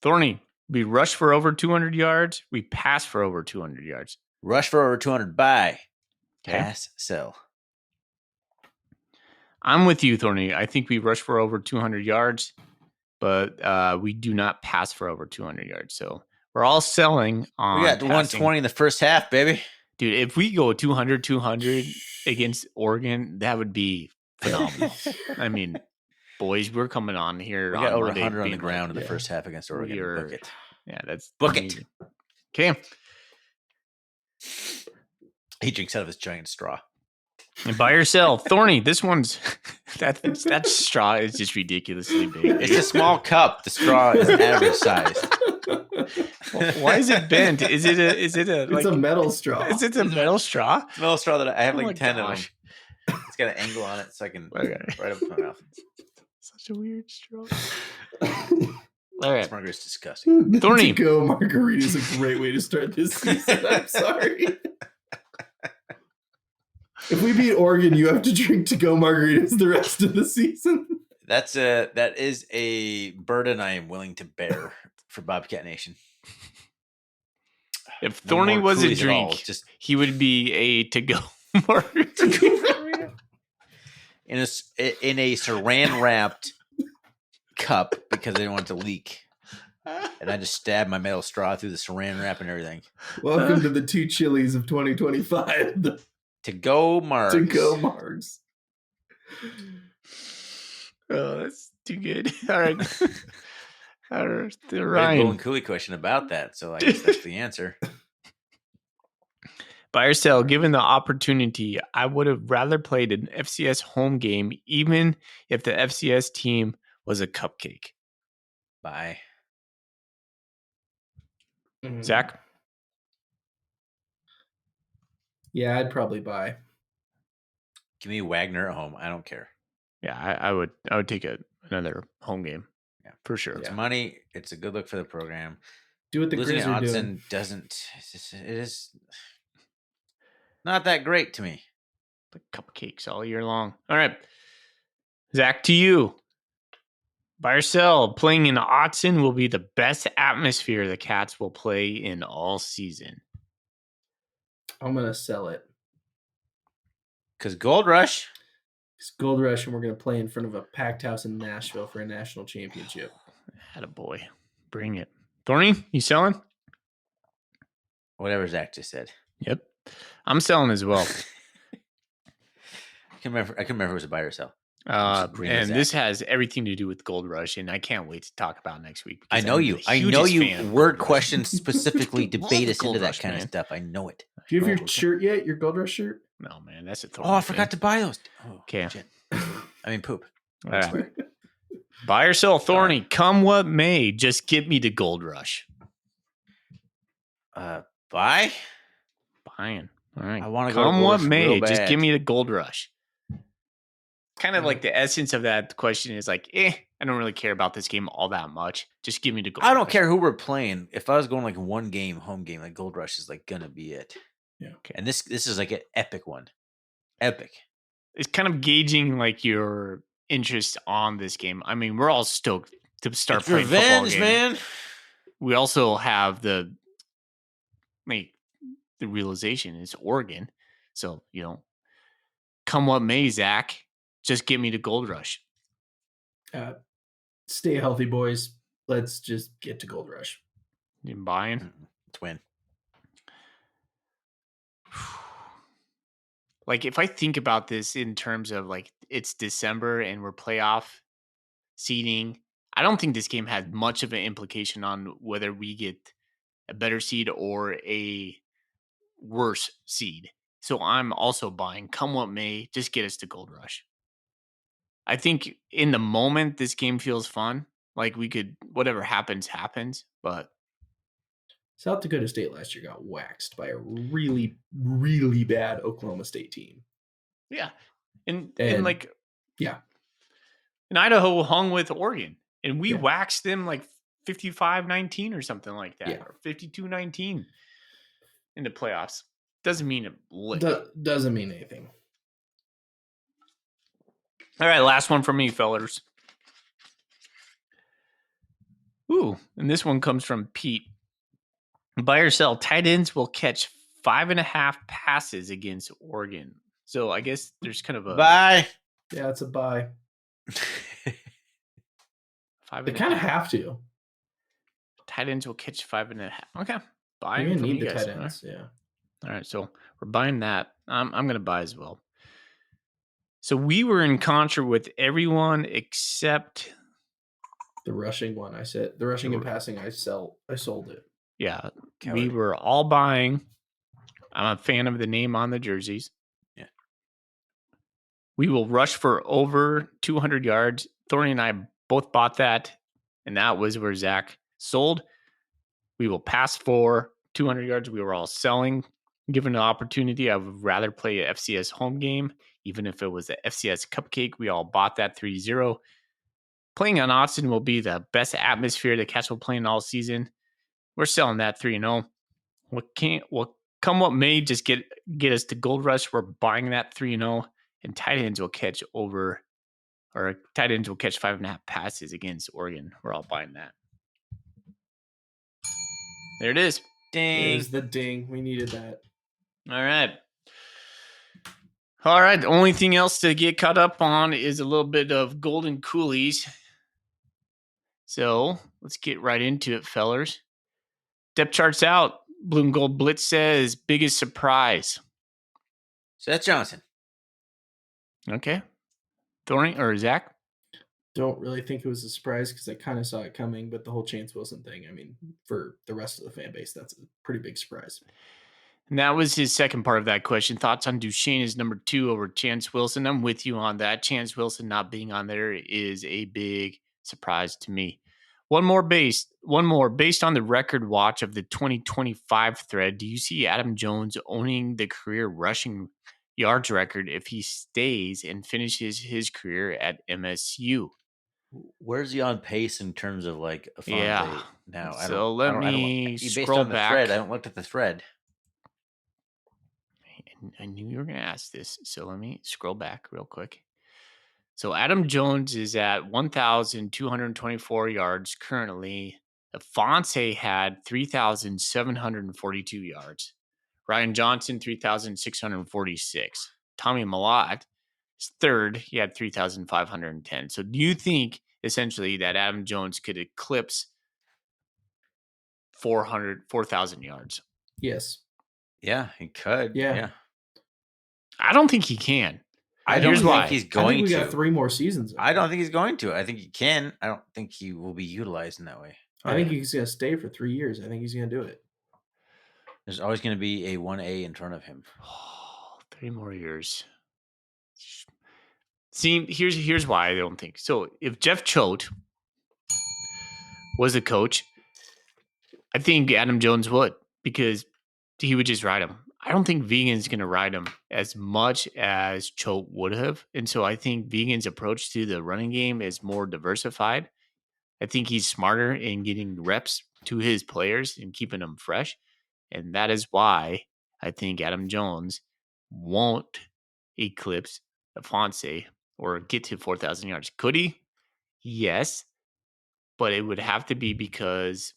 [SPEAKER 1] Thorny, we rush for over 200 yards. We pass for over 200 yards.
[SPEAKER 3] Rush for over 200. Buy.
[SPEAKER 1] Okay.
[SPEAKER 3] Pass. Sell.
[SPEAKER 1] I'm with you, Thorny. I think we rush for over 200 yards, but we do not pass for over 200 yards. So we're all selling on
[SPEAKER 3] We got
[SPEAKER 1] passing.
[SPEAKER 3] 120 in the first half, baby.
[SPEAKER 1] Dude, if we go 200 against Oregon, that would be phenomenal. I mean, boys, we're coming on here.
[SPEAKER 3] We got
[SPEAKER 1] on
[SPEAKER 3] over
[SPEAKER 1] Monday
[SPEAKER 3] 100 on the
[SPEAKER 1] being
[SPEAKER 3] ground in
[SPEAKER 1] like,
[SPEAKER 3] the first half against Oregon.
[SPEAKER 1] we are-
[SPEAKER 3] Book it.
[SPEAKER 1] Yeah, that's
[SPEAKER 3] Book it.
[SPEAKER 1] amazing. Okay.
[SPEAKER 3] He drinks out of his giant straw.
[SPEAKER 1] And buy or sell. Thorny, this one's that straw is just ridiculously big.
[SPEAKER 3] It's a small cup. The straw is average size.
[SPEAKER 1] Why is it bent? Is it a
[SPEAKER 2] It's
[SPEAKER 1] like
[SPEAKER 2] a metal straw.
[SPEAKER 1] is it a metal straw?
[SPEAKER 3] It's a little straw that I have
[SPEAKER 1] Oh my
[SPEAKER 3] like 10
[SPEAKER 1] gosh.
[SPEAKER 3] of them. It's got an angle on it so I can
[SPEAKER 1] Okay.
[SPEAKER 3] right up to my mouth.
[SPEAKER 1] Such a weird straw. All right.
[SPEAKER 3] This margarita's disgusting.
[SPEAKER 1] Thorny.
[SPEAKER 2] To-go margarita is a great way to start this season. I'm sorry. If we beat Oregon, you have to drink to-go margaritas the rest of the season.
[SPEAKER 3] That is a burden I am willing to bear for Bobcat Nation.
[SPEAKER 1] If
[SPEAKER 3] No
[SPEAKER 1] Thorny
[SPEAKER 3] more
[SPEAKER 1] was a
[SPEAKER 3] Coolies at all.
[SPEAKER 1] drink,
[SPEAKER 3] Just
[SPEAKER 1] he would be a to-go margarita.
[SPEAKER 3] in a saran wrapped cup because they didn't want it to leak. And I just stabbed my metal straw through the saran wrap and everything.
[SPEAKER 2] Welcome to the two chilies of 2025. The
[SPEAKER 3] To go, Mark.
[SPEAKER 2] to-go margs.
[SPEAKER 1] Oh, that's too good. All right. All right.
[SPEAKER 3] Golden
[SPEAKER 1] Ryan,
[SPEAKER 3] Coolie question about that, so I guess that's the answer.
[SPEAKER 1] buy or sell. Given the opportunity, I would have rather played an FCS home game, even if the FCS team was a cupcake.
[SPEAKER 3] Bye.
[SPEAKER 1] Zach?
[SPEAKER 2] Yeah, I'd probably buy.
[SPEAKER 3] Give me Wagner at home. I don't care.
[SPEAKER 1] Yeah, I would take another home game.
[SPEAKER 3] Yeah.
[SPEAKER 1] For sure.
[SPEAKER 3] It's
[SPEAKER 2] Yeah.
[SPEAKER 3] money. It's a good look for the program.
[SPEAKER 2] Do what the
[SPEAKER 3] Losing
[SPEAKER 2] Grizz
[SPEAKER 3] at
[SPEAKER 2] are doing.
[SPEAKER 3] Autzen doesn't. It is not that great to me.
[SPEAKER 1] The cupcakes all year long. All right. Zach, to you. Buy or sell. Playing in Autzen will be the best atmosphere the Cats will play in all season.
[SPEAKER 2] I'm going to sell it.
[SPEAKER 3] Because Gold Rush.
[SPEAKER 2] It's Gold Rush, and we're going to play in front of a packed house in Nashville for a national championship.
[SPEAKER 1] Attaboy. Bring it. Thorny, you selling?
[SPEAKER 3] Whatever Zach just said.
[SPEAKER 1] Yep. I'm selling as well.
[SPEAKER 3] I can remember if it was a buy or sell. Just bring
[SPEAKER 1] And
[SPEAKER 3] Zach.
[SPEAKER 1] this has everything to do with Gold Rush, and I can't wait to talk about next week.
[SPEAKER 3] I
[SPEAKER 1] because
[SPEAKER 3] know
[SPEAKER 1] I'm
[SPEAKER 3] you.
[SPEAKER 1] the
[SPEAKER 3] I know
[SPEAKER 1] hugest
[SPEAKER 3] you.
[SPEAKER 1] fan of
[SPEAKER 3] Word
[SPEAKER 1] Gold Rush.
[SPEAKER 3] questions specifically
[SPEAKER 1] Love
[SPEAKER 3] debate us
[SPEAKER 1] Gold
[SPEAKER 3] into that
[SPEAKER 1] Rush,
[SPEAKER 3] kind
[SPEAKER 1] man.
[SPEAKER 3] of stuff. I know it.
[SPEAKER 2] Do you have your
[SPEAKER 1] okay.
[SPEAKER 2] shirt yet? Your Gold Rush shirt?
[SPEAKER 1] No, man, that's a
[SPEAKER 3] Oh, I forgot to buy those. Oh,
[SPEAKER 1] Okay.
[SPEAKER 3] shit. I mean, poop.
[SPEAKER 1] All right. Buy or sell Thorny, come what may, just give me the Gold Rush.
[SPEAKER 3] Buy?
[SPEAKER 1] Buying. All right.
[SPEAKER 3] I want to go to
[SPEAKER 1] come
[SPEAKER 3] Gold
[SPEAKER 1] what
[SPEAKER 3] Rush
[SPEAKER 1] may,
[SPEAKER 3] real
[SPEAKER 1] just
[SPEAKER 3] bad.
[SPEAKER 1] give me the Gold Rush. Kind of like the essence of that question is like, I don't really care about this game all that much. Just give me the Gold Rush.
[SPEAKER 3] I don't care who we're playing. If I was going like one game, home game, like Gold Rush is like gonna be it.
[SPEAKER 2] Yeah.
[SPEAKER 1] Okay.
[SPEAKER 3] And this is like an epic one. Epic.
[SPEAKER 1] It's kind of gauging like your interest on this game. I mean, we're all stoked to start
[SPEAKER 3] It's
[SPEAKER 1] playing
[SPEAKER 3] revenge,
[SPEAKER 1] football again.
[SPEAKER 3] man.
[SPEAKER 1] We also have the realization it's Oregon. So, come what may, Zach, just give me the Gold Rush.
[SPEAKER 2] Stay healthy, boys. Let's just get to Gold Rush.
[SPEAKER 1] You buying?
[SPEAKER 3] Twin.
[SPEAKER 1] Like, if I think about this in terms of like it's December and we're playoff seeding, I don't think this game had much of an implication on whether we get a better seed or a worse seed. So I'm also buying. Come what may, just get us to Gold Rush. I think in the moment, this game feels fun. Like we could, whatever happens, but
[SPEAKER 2] South Dakota State last year got waxed by a really, really bad Oklahoma State team.
[SPEAKER 1] yeah. And like,
[SPEAKER 2] yeah.
[SPEAKER 1] And Idaho hung with Oregon and we
[SPEAKER 2] Yeah.
[SPEAKER 1] waxed them like 55-19 or something like that,
[SPEAKER 2] Yeah.
[SPEAKER 1] or 52-19 in the playoffs. Doesn't mean it
[SPEAKER 2] Doesn't mean anything.
[SPEAKER 1] All right, last one from me, fellas. Ooh, and this one comes from Pete. Buy or sell, tight ends will catch 5.5 passes against Oregon. So I guess there's kind of a
[SPEAKER 3] Bye.
[SPEAKER 2] Yeah, it's a buy.
[SPEAKER 1] 5.5.
[SPEAKER 2] They kind of have to.
[SPEAKER 1] Tight ends will catch 5.5. Okay, buying.
[SPEAKER 2] You're gonna
[SPEAKER 1] from
[SPEAKER 2] need
[SPEAKER 1] you
[SPEAKER 2] the
[SPEAKER 1] guys.
[SPEAKER 2] tight ends. Yeah.
[SPEAKER 1] All right, so we're buying that. I'm gonna buy as well. So we were in contra with everyone except
[SPEAKER 2] the rushing one. I said the rushing and passing. I sold it.
[SPEAKER 1] Yeah,
[SPEAKER 3] Coward.
[SPEAKER 1] we were all buying. I'm a fan of the name on the jerseys.
[SPEAKER 3] Yeah.
[SPEAKER 1] We will rush for over 200 yards. Thorny and I both bought that, and that was where Zach sold. We will pass for 200 yards. We were all selling. Given the opportunity, I would rather play a FCS home game, even if it was a FCS cupcake. We all bought that 3-0. Playing on Austin will be the best atmosphere the Cats will play in all season. We're selling that 3-0. Come what may, just get us to Gold Rush. We're buying that 3-0, and tight ends will catch 5.5 passes against Oregon. We're all buying that. There it is.
[SPEAKER 3] Ding.
[SPEAKER 2] There's the ding. We needed that.
[SPEAKER 1] All right. The only thing else to get caught up on is a little bit of Golden Coolies. So let's get right into it, fellers. Depth charts out. Blue and Gold Blitz says biggest surprise.
[SPEAKER 3] Seth Johnson.
[SPEAKER 1] Okay. Thorny or Zach?
[SPEAKER 2] Don't really think it was a surprise because I kind of saw it coming, but the whole Chance Wilson thing, I mean, for the rest of the fan base, that's a pretty big surprise.
[SPEAKER 1] And that was his second part of that question. Thoughts on Duchesne is number 2 over Chance Wilson. I'm with you on that. Chance Wilson not being on there is a big surprise to me. One more based on the record watch of the 2025 thread. Do you see Adam Jones owning the career rushing yards record if he stays and finishes his career at MSU?
[SPEAKER 3] Where's he on pace in terms of like a
[SPEAKER 1] Yeah.
[SPEAKER 3] now?
[SPEAKER 1] So let me
[SPEAKER 3] based
[SPEAKER 1] scroll
[SPEAKER 3] on the
[SPEAKER 1] back.
[SPEAKER 3] thread. I haven't looked at the thread.
[SPEAKER 1] I knew you were going to ask this, so let me scroll back real quick. So Adam Jones is at 1,224 yards currently. Fonse had 3,742 yards. Ryan Johnson, 3,646. Tommy Malott is third. He had 3,510. So do you think essentially that Adam Jones could eclipse 4,000 yards?
[SPEAKER 2] Yes.
[SPEAKER 3] Yeah, he could.
[SPEAKER 2] Yeah.
[SPEAKER 1] I don't think he can.
[SPEAKER 3] I don't
[SPEAKER 1] Here's
[SPEAKER 3] think
[SPEAKER 1] why.
[SPEAKER 3] he's
[SPEAKER 2] I think
[SPEAKER 3] going
[SPEAKER 2] we
[SPEAKER 3] to.
[SPEAKER 2] got 3 more seasons.
[SPEAKER 3] I don't think he's going to. I think he can. I don't think he will be utilized in that way.
[SPEAKER 2] I think he's going to stay for 3 years. I think he's going to do it.
[SPEAKER 3] There's always going to be a 1A in front of him.
[SPEAKER 1] 3 more years. See, here's why I don't think. So if Jeff Choate was a coach, I think Adam Jones would, because he would just ride him. I don't think Vegan's going to ride him as much as Choate would have. And so I think Vegan's approach to the running game is more diversified. I think he's smarter in getting reps to his players and keeping them fresh. And that is why I think Adam Jones won't eclipse Afonso or get to 4,000 yards. Could he? Yes. But it would have to be because,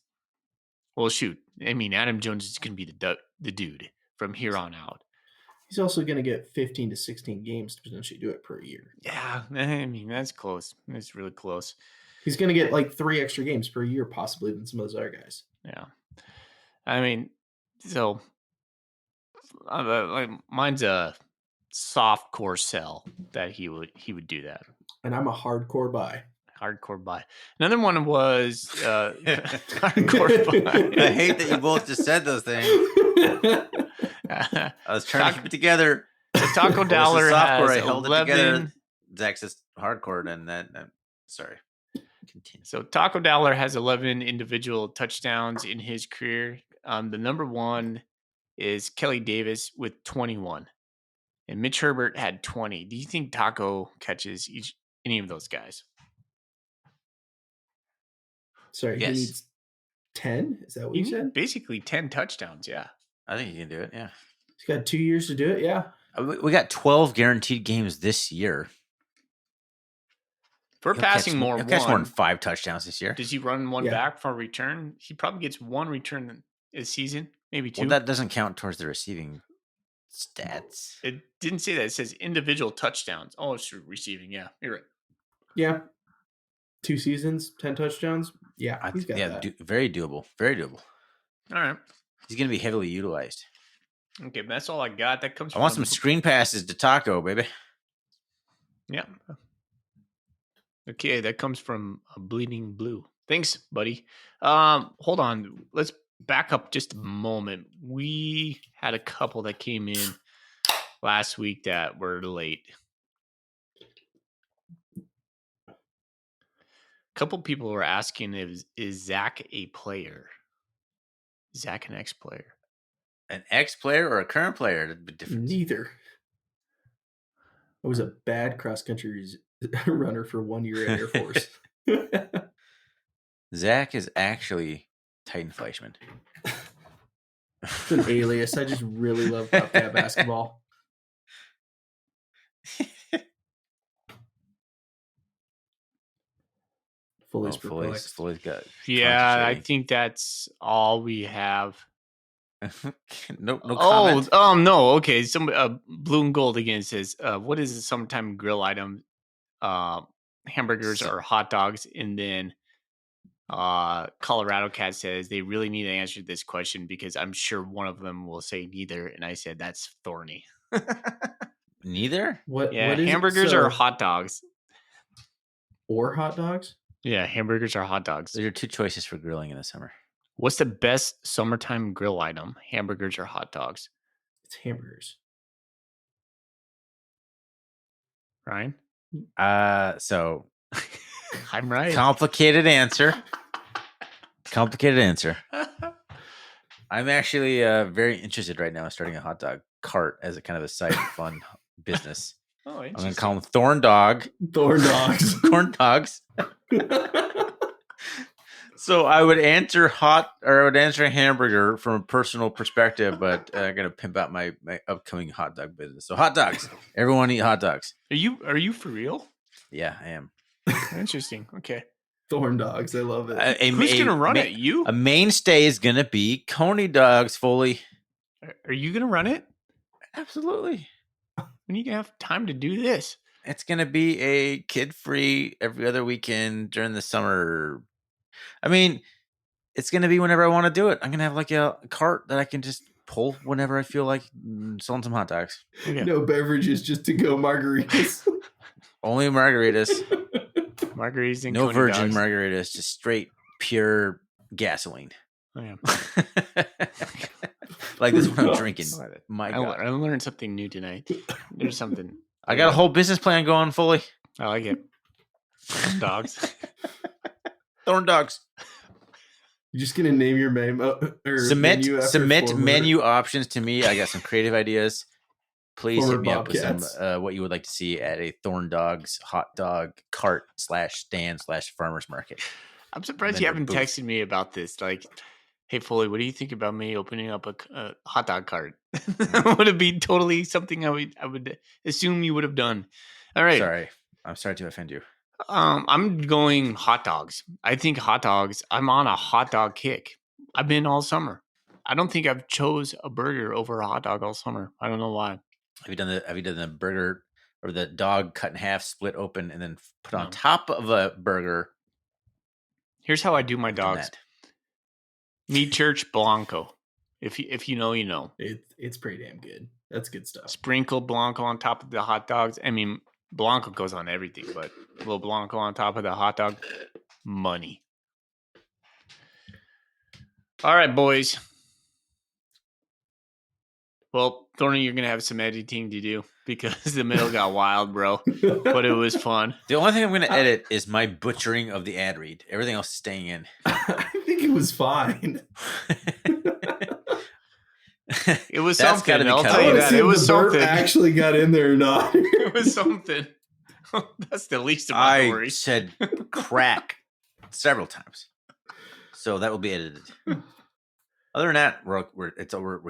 [SPEAKER 1] well, shoot. I mean, Adam Jones is going to be the dude from here on out.
[SPEAKER 2] He's also going to get 15 to 16 games to potentially do it per year.
[SPEAKER 1] Yeah, I mean, that's close. That's really close.
[SPEAKER 2] He's going to get like 3 extra games per year, possibly, than some of those other guys.
[SPEAKER 1] Yeah. I mean, so like mine's a soft core sell that he would do that.
[SPEAKER 2] And I'm a hardcore buy.
[SPEAKER 1] Hardcore buy. Another one was hardcore buy.
[SPEAKER 3] I hate that you both just said those things. I was trying to keep it together.
[SPEAKER 1] The Taco Dollar has
[SPEAKER 3] I held
[SPEAKER 1] 11.
[SPEAKER 3] it together. Zach says hardcore, and then sorry. Continue.
[SPEAKER 1] So Taco Dollar has 11 individual touchdowns in his career. The number one is Kelly Davis with 21, and Mitch Herbert had 20. Do you think Taco catches any of those guys?
[SPEAKER 2] Sorry,
[SPEAKER 3] Yes.
[SPEAKER 2] he needs 10? Is that what you said?
[SPEAKER 1] Basically 10 touchdowns, yeah.
[SPEAKER 3] I think you can do it. Yeah,
[SPEAKER 2] He's got 2 years to do it. Yeah.
[SPEAKER 3] we got 12 guaranteed games this year.
[SPEAKER 1] For
[SPEAKER 3] He'll
[SPEAKER 1] passing
[SPEAKER 3] catch,
[SPEAKER 1] more,
[SPEAKER 3] he'll catch more than
[SPEAKER 1] one,
[SPEAKER 3] 5 touchdowns this year.
[SPEAKER 1] does he run one
[SPEAKER 2] Yeah.
[SPEAKER 1] back for a return? He probably gets one return a season, maybe 2.
[SPEAKER 3] Well, that doesn't count towards the receiving stats.
[SPEAKER 1] It didn't say that. It says individual touchdowns. Oh, it's receiving. Yeah, you're right.
[SPEAKER 2] Yeah. 2 seasons, 10 touchdowns. Yeah, he's got that.
[SPEAKER 3] Very doable. Very doable.
[SPEAKER 1] All right.
[SPEAKER 3] He's going to be heavily utilized.
[SPEAKER 1] Okay, that's all I got. That comes
[SPEAKER 3] I want
[SPEAKER 1] from
[SPEAKER 3] some screen passes to Taco, baby.
[SPEAKER 1] Yeah. Okay, that comes from Bleeding Blue. Thanks, buddy. Hold on. Let's back up just a moment. We had a couple that came in last week that were late. A couple people were asking is Zach a player? Zach an ex-player?
[SPEAKER 3] An ex-player or a current player? That'd be different.
[SPEAKER 2] Neither. I was a bad cross-country runner for 1 year at Air Force.
[SPEAKER 3] Zach is actually Titan Fleischman.
[SPEAKER 2] It's an alias. I just really love Bobcat basketball. Fully's perplexed.
[SPEAKER 3] Fully's got.
[SPEAKER 1] Yeah, I
[SPEAKER 3] concentrating.
[SPEAKER 1] think that's all we have.
[SPEAKER 3] no comment.
[SPEAKER 1] No. Okay, some Blue and Gold again says, "What is the summertime grill item? Hamburgers or hot dogs?" And then Colorado Cat says they really need to answer this question because I'm sure one of them will say neither. And I said that's thorny.
[SPEAKER 3] Neither?
[SPEAKER 2] What?
[SPEAKER 1] Yeah,
[SPEAKER 2] what is it?
[SPEAKER 1] hamburgers or hot dogs?
[SPEAKER 2] Or hot dogs?
[SPEAKER 1] Yeah, hamburgers or hot dogs.
[SPEAKER 3] Those are 2 choices for grilling in the summer.
[SPEAKER 1] What's the best summertime grill item? Hamburgers or hot dogs?
[SPEAKER 2] It's hamburgers.
[SPEAKER 1] Ryan?
[SPEAKER 3] So
[SPEAKER 1] I'm right.
[SPEAKER 3] complicated answer. Complicated answer. I'm actually very interested right now in starting a hot dog cart as a kind of a side fun business.
[SPEAKER 1] Oh,
[SPEAKER 3] I'm
[SPEAKER 1] interesting.
[SPEAKER 3] gonna call them Thorn Dog.
[SPEAKER 2] Thorn dogs.
[SPEAKER 3] Corn dogs. So I would answer hamburger from a personal perspective, but I'm gonna pimp out my upcoming hot dog business. So hot dogs. Everyone eat hot dogs.
[SPEAKER 1] Are you for real?
[SPEAKER 3] Yeah, I am.
[SPEAKER 1] Interesting. Okay.
[SPEAKER 2] Thorn dogs. I love it.
[SPEAKER 1] Who's gonna run it? You?
[SPEAKER 3] A mainstay is gonna be Coney dogs. Fully.
[SPEAKER 1] Are you gonna run it?
[SPEAKER 3] Absolutely.
[SPEAKER 1] When are you gonna have time to do this?
[SPEAKER 3] It's gonna be a kid-free every other weekend during the summer. I mean, it's gonna be whenever I want to do it. I'm gonna have like a cart that I can just pull whenever I feel like selling some hot dogs.
[SPEAKER 1] Okay.
[SPEAKER 2] No beverages, just to go margaritas.
[SPEAKER 3] Only margaritas.
[SPEAKER 1] Margaritas and
[SPEAKER 3] No
[SPEAKER 1] Coney
[SPEAKER 3] virgin
[SPEAKER 1] dogs.
[SPEAKER 3] margaritas, just straight pure gasoline.
[SPEAKER 1] Oh, yeah.
[SPEAKER 3] Like this one I'm drinking. My
[SPEAKER 1] I
[SPEAKER 3] God.
[SPEAKER 1] learned something new tonight. There's something.
[SPEAKER 3] I got a whole business plan going fully.
[SPEAKER 1] I like it. Dogs.
[SPEAKER 3] Thorn dogs.
[SPEAKER 2] You're just gonna name your menu or
[SPEAKER 3] Submit
[SPEAKER 2] former-
[SPEAKER 3] menu options to me. I got some creative ideas. Please
[SPEAKER 2] Former
[SPEAKER 3] hit me up with
[SPEAKER 2] Bobcats.
[SPEAKER 3] some what you would like to see at a Thorn Dogs hot dog cart /stand/farmers market.
[SPEAKER 1] I'm surprised
[SPEAKER 3] Vendor
[SPEAKER 1] you haven't
[SPEAKER 3] booth.
[SPEAKER 1] texted me about this. Like, hey, Foley, what do you think about me opening up a hot dog cart? Would it be totally something I would assume you would have done? All right.
[SPEAKER 3] Sorry, I'm sorry to offend you.
[SPEAKER 1] I'm going hot dogs. I think hot dogs. I'm on a hot dog kick. I've been all summer. I don't think I've chose a burger over a hot dog all summer. I don't know why.
[SPEAKER 3] Have you done the burger or the dog cut in half, split open, and then put on
[SPEAKER 1] No.
[SPEAKER 3] top of a burger?
[SPEAKER 1] Here's how I do my
[SPEAKER 3] I've done
[SPEAKER 1] dogs.
[SPEAKER 3] that.
[SPEAKER 1] Meat Church Blanco. If you know, you know.
[SPEAKER 2] It's pretty damn good. That's good stuff.
[SPEAKER 1] Sprinkle Blanco on top of the hot dogs. I mean, Blanco goes on everything, but a little Blanco on top of the hot dog, money. All right, boys. Well, Thorny, you're going to have some editing to do because the middle got wild, bro. But it was fun.
[SPEAKER 3] The only thing I'm going to edit is my butchering of the ad read. Everything else is staying in.
[SPEAKER 2] I think it was fine.
[SPEAKER 1] It was
[SPEAKER 3] That's
[SPEAKER 1] something.
[SPEAKER 3] gotta be
[SPEAKER 1] I'll
[SPEAKER 3] cut
[SPEAKER 1] tell
[SPEAKER 3] out.
[SPEAKER 1] you
[SPEAKER 2] wanna
[SPEAKER 1] that.
[SPEAKER 2] see
[SPEAKER 1] It
[SPEAKER 2] if
[SPEAKER 1] was
[SPEAKER 2] the burp
[SPEAKER 1] something.
[SPEAKER 2] actually got in there or not.
[SPEAKER 1] It was something. That's the least of my
[SPEAKER 3] I
[SPEAKER 1] worries.
[SPEAKER 3] said crack several times, so that will be edited. Other than that, we're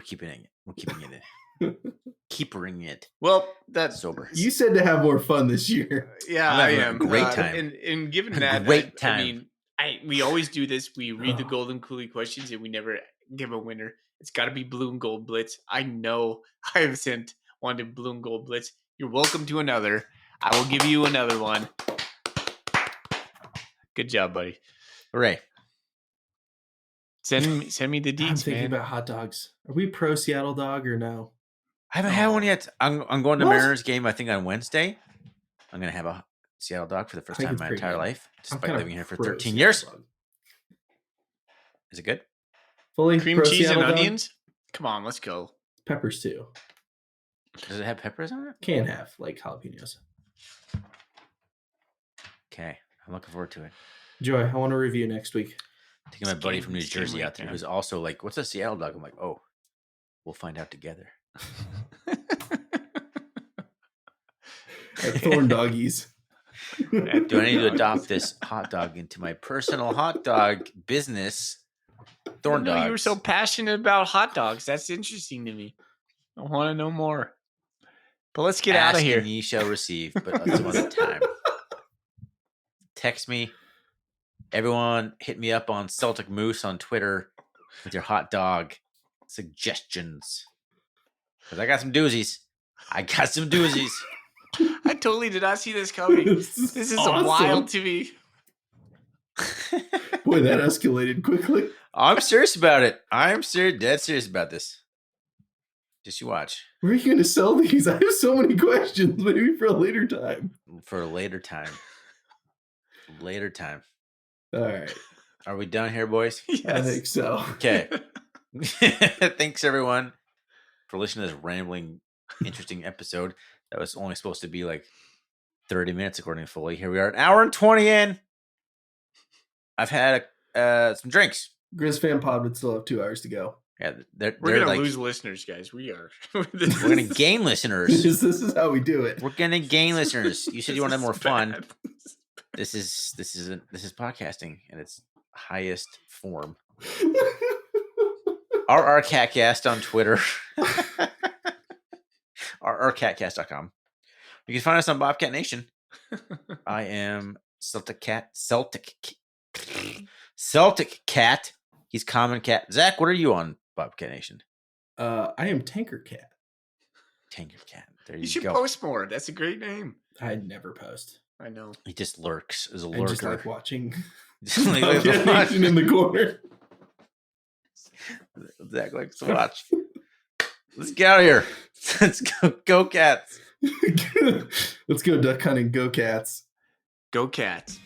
[SPEAKER 3] keeping it. We're keeping it in. Keeping it
[SPEAKER 1] Well, that's
[SPEAKER 3] sober.
[SPEAKER 2] You said to have more fun this year.
[SPEAKER 1] yeah,
[SPEAKER 3] I'm
[SPEAKER 1] I
[SPEAKER 3] having a
[SPEAKER 1] am.
[SPEAKER 3] great time.
[SPEAKER 1] And given
[SPEAKER 3] A
[SPEAKER 1] that,
[SPEAKER 3] great
[SPEAKER 1] I
[SPEAKER 3] time.
[SPEAKER 1] mean, we always do this. We read the Golden Coolie questions, and we never give a winner. It's got to be Blue and Gold Blitz. I know I have sent one to Blue and Gold Blitz. You're welcome to another. I will give you another one. Good job, buddy.
[SPEAKER 3] Hooray!
[SPEAKER 1] Send me the
[SPEAKER 2] I'm
[SPEAKER 1] deets,
[SPEAKER 2] thinking
[SPEAKER 1] man.
[SPEAKER 2] about hot dogs. Are we pro Seattle dog or no?
[SPEAKER 3] I haven't had one yet. I'm going to
[SPEAKER 2] What?
[SPEAKER 3] Mariners game. I think on Wednesday. I'm going to have a Seattle dog for the first
[SPEAKER 2] I think
[SPEAKER 3] time in
[SPEAKER 2] it's
[SPEAKER 3] my
[SPEAKER 2] pretty
[SPEAKER 3] entire
[SPEAKER 2] good.
[SPEAKER 3] life,
[SPEAKER 2] I'm
[SPEAKER 3] despite
[SPEAKER 2] kinda
[SPEAKER 3] living here for
[SPEAKER 2] pro
[SPEAKER 3] 13
[SPEAKER 2] Seattle
[SPEAKER 3] years.
[SPEAKER 2] dog.
[SPEAKER 3] Is it good?
[SPEAKER 2] Fully
[SPEAKER 1] Cream
[SPEAKER 2] pro
[SPEAKER 1] cheese
[SPEAKER 2] Seattle
[SPEAKER 1] and
[SPEAKER 2] dog?
[SPEAKER 1] onions. Come on, let's go.
[SPEAKER 2] Peppers too.
[SPEAKER 3] Does it have peppers on it?
[SPEAKER 2] Can have like jalapenos.
[SPEAKER 3] Okay, I'm looking forward to it.
[SPEAKER 2] Joy, I want to review next week.
[SPEAKER 3] Taking my buddy from New
[SPEAKER 1] It's game
[SPEAKER 3] Jersey
[SPEAKER 1] week,
[SPEAKER 3] out there
[SPEAKER 1] man.
[SPEAKER 3] who's also like, "What's a Seattle dog?" I'm like, "Oh, we'll find out together."
[SPEAKER 2] At Thorn Doggies.
[SPEAKER 3] Do I need to adopt this hot dog into my personal hot dog business? Thorn
[SPEAKER 1] No,
[SPEAKER 3] dogs.
[SPEAKER 1] you were so passionate about hot dogs. That's interesting to me. I want to know more. But let's get out of
[SPEAKER 3] Ask
[SPEAKER 1] here.
[SPEAKER 3] and ye shall receive, but some other time. Text me. Everyone, hit me up on Celtic Moose on Twitter with your hot dog suggestions. Because I got some doozies. I
[SPEAKER 1] I totally did not see this coming. This is
[SPEAKER 2] awesome.
[SPEAKER 1] wild to me.
[SPEAKER 2] Boy, that escalated quickly.
[SPEAKER 3] I'm serious about it. I'm dead serious about this. Just you watch.
[SPEAKER 2] Where are you going to sell these? I have so many questions. Maybe for a later time.
[SPEAKER 3] For a later time.
[SPEAKER 2] All right.
[SPEAKER 3] Are we done here, boys?
[SPEAKER 2] I
[SPEAKER 1] Yes.
[SPEAKER 2] think so.
[SPEAKER 3] Okay. Thanks, everyone, for listening to this rambling, interesting episode. That was only supposed to be like 30 minutes, according to Foley. Here we are, an hour and 20 in. I've had some drinks.
[SPEAKER 2] Grizz Fan Pod would still have 2 hours to go.
[SPEAKER 3] Yeah, they're
[SPEAKER 1] We're going to
[SPEAKER 3] like,
[SPEAKER 1] lose listeners, guys. We are.
[SPEAKER 3] we're going to gain listeners.
[SPEAKER 2] This is how we do it.
[SPEAKER 3] We're going to gain listeners. You said you want to have more fun.
[SPEAKER 1] Bad.
[SPEAKER 3] This is podcasting in its highest form. Our Catcast on Twitter. Our catcast.com. You can find us on Bobcat Nation. I am Celtic Cat. He's Common Cat. Zach, what are you on Bobcat Nation?
[SPEAKER 2] I am Tanker Cat.
[SPEAKER 3] Tanker Cat. There
[SPEAKER 1] You
[SPEAKER 3] you
[SPEAKER 1] should
[SPEAKER 3] go.
[SPEAKER 1] post more. That's a great name.
[SPEAKER 2] I'd never post.
[SPEAKER 1] I know.
[SPEAKER 3] He just lurks as a
[SPEAKER 2] I just like
[SPEAKER 3] lurker.
[SPEAKER 2] watching
[SPEAKER 3] Just like
[SPEAKER 2] Bobcat Nation in the corner.
[SPEAKER 3] Zach likes to watch. Let's get out of here. Let's go Cats.
[SPEAKER 2] Let's go duck hunting. Go Cats.
[SPEAKER 1] Go Cats.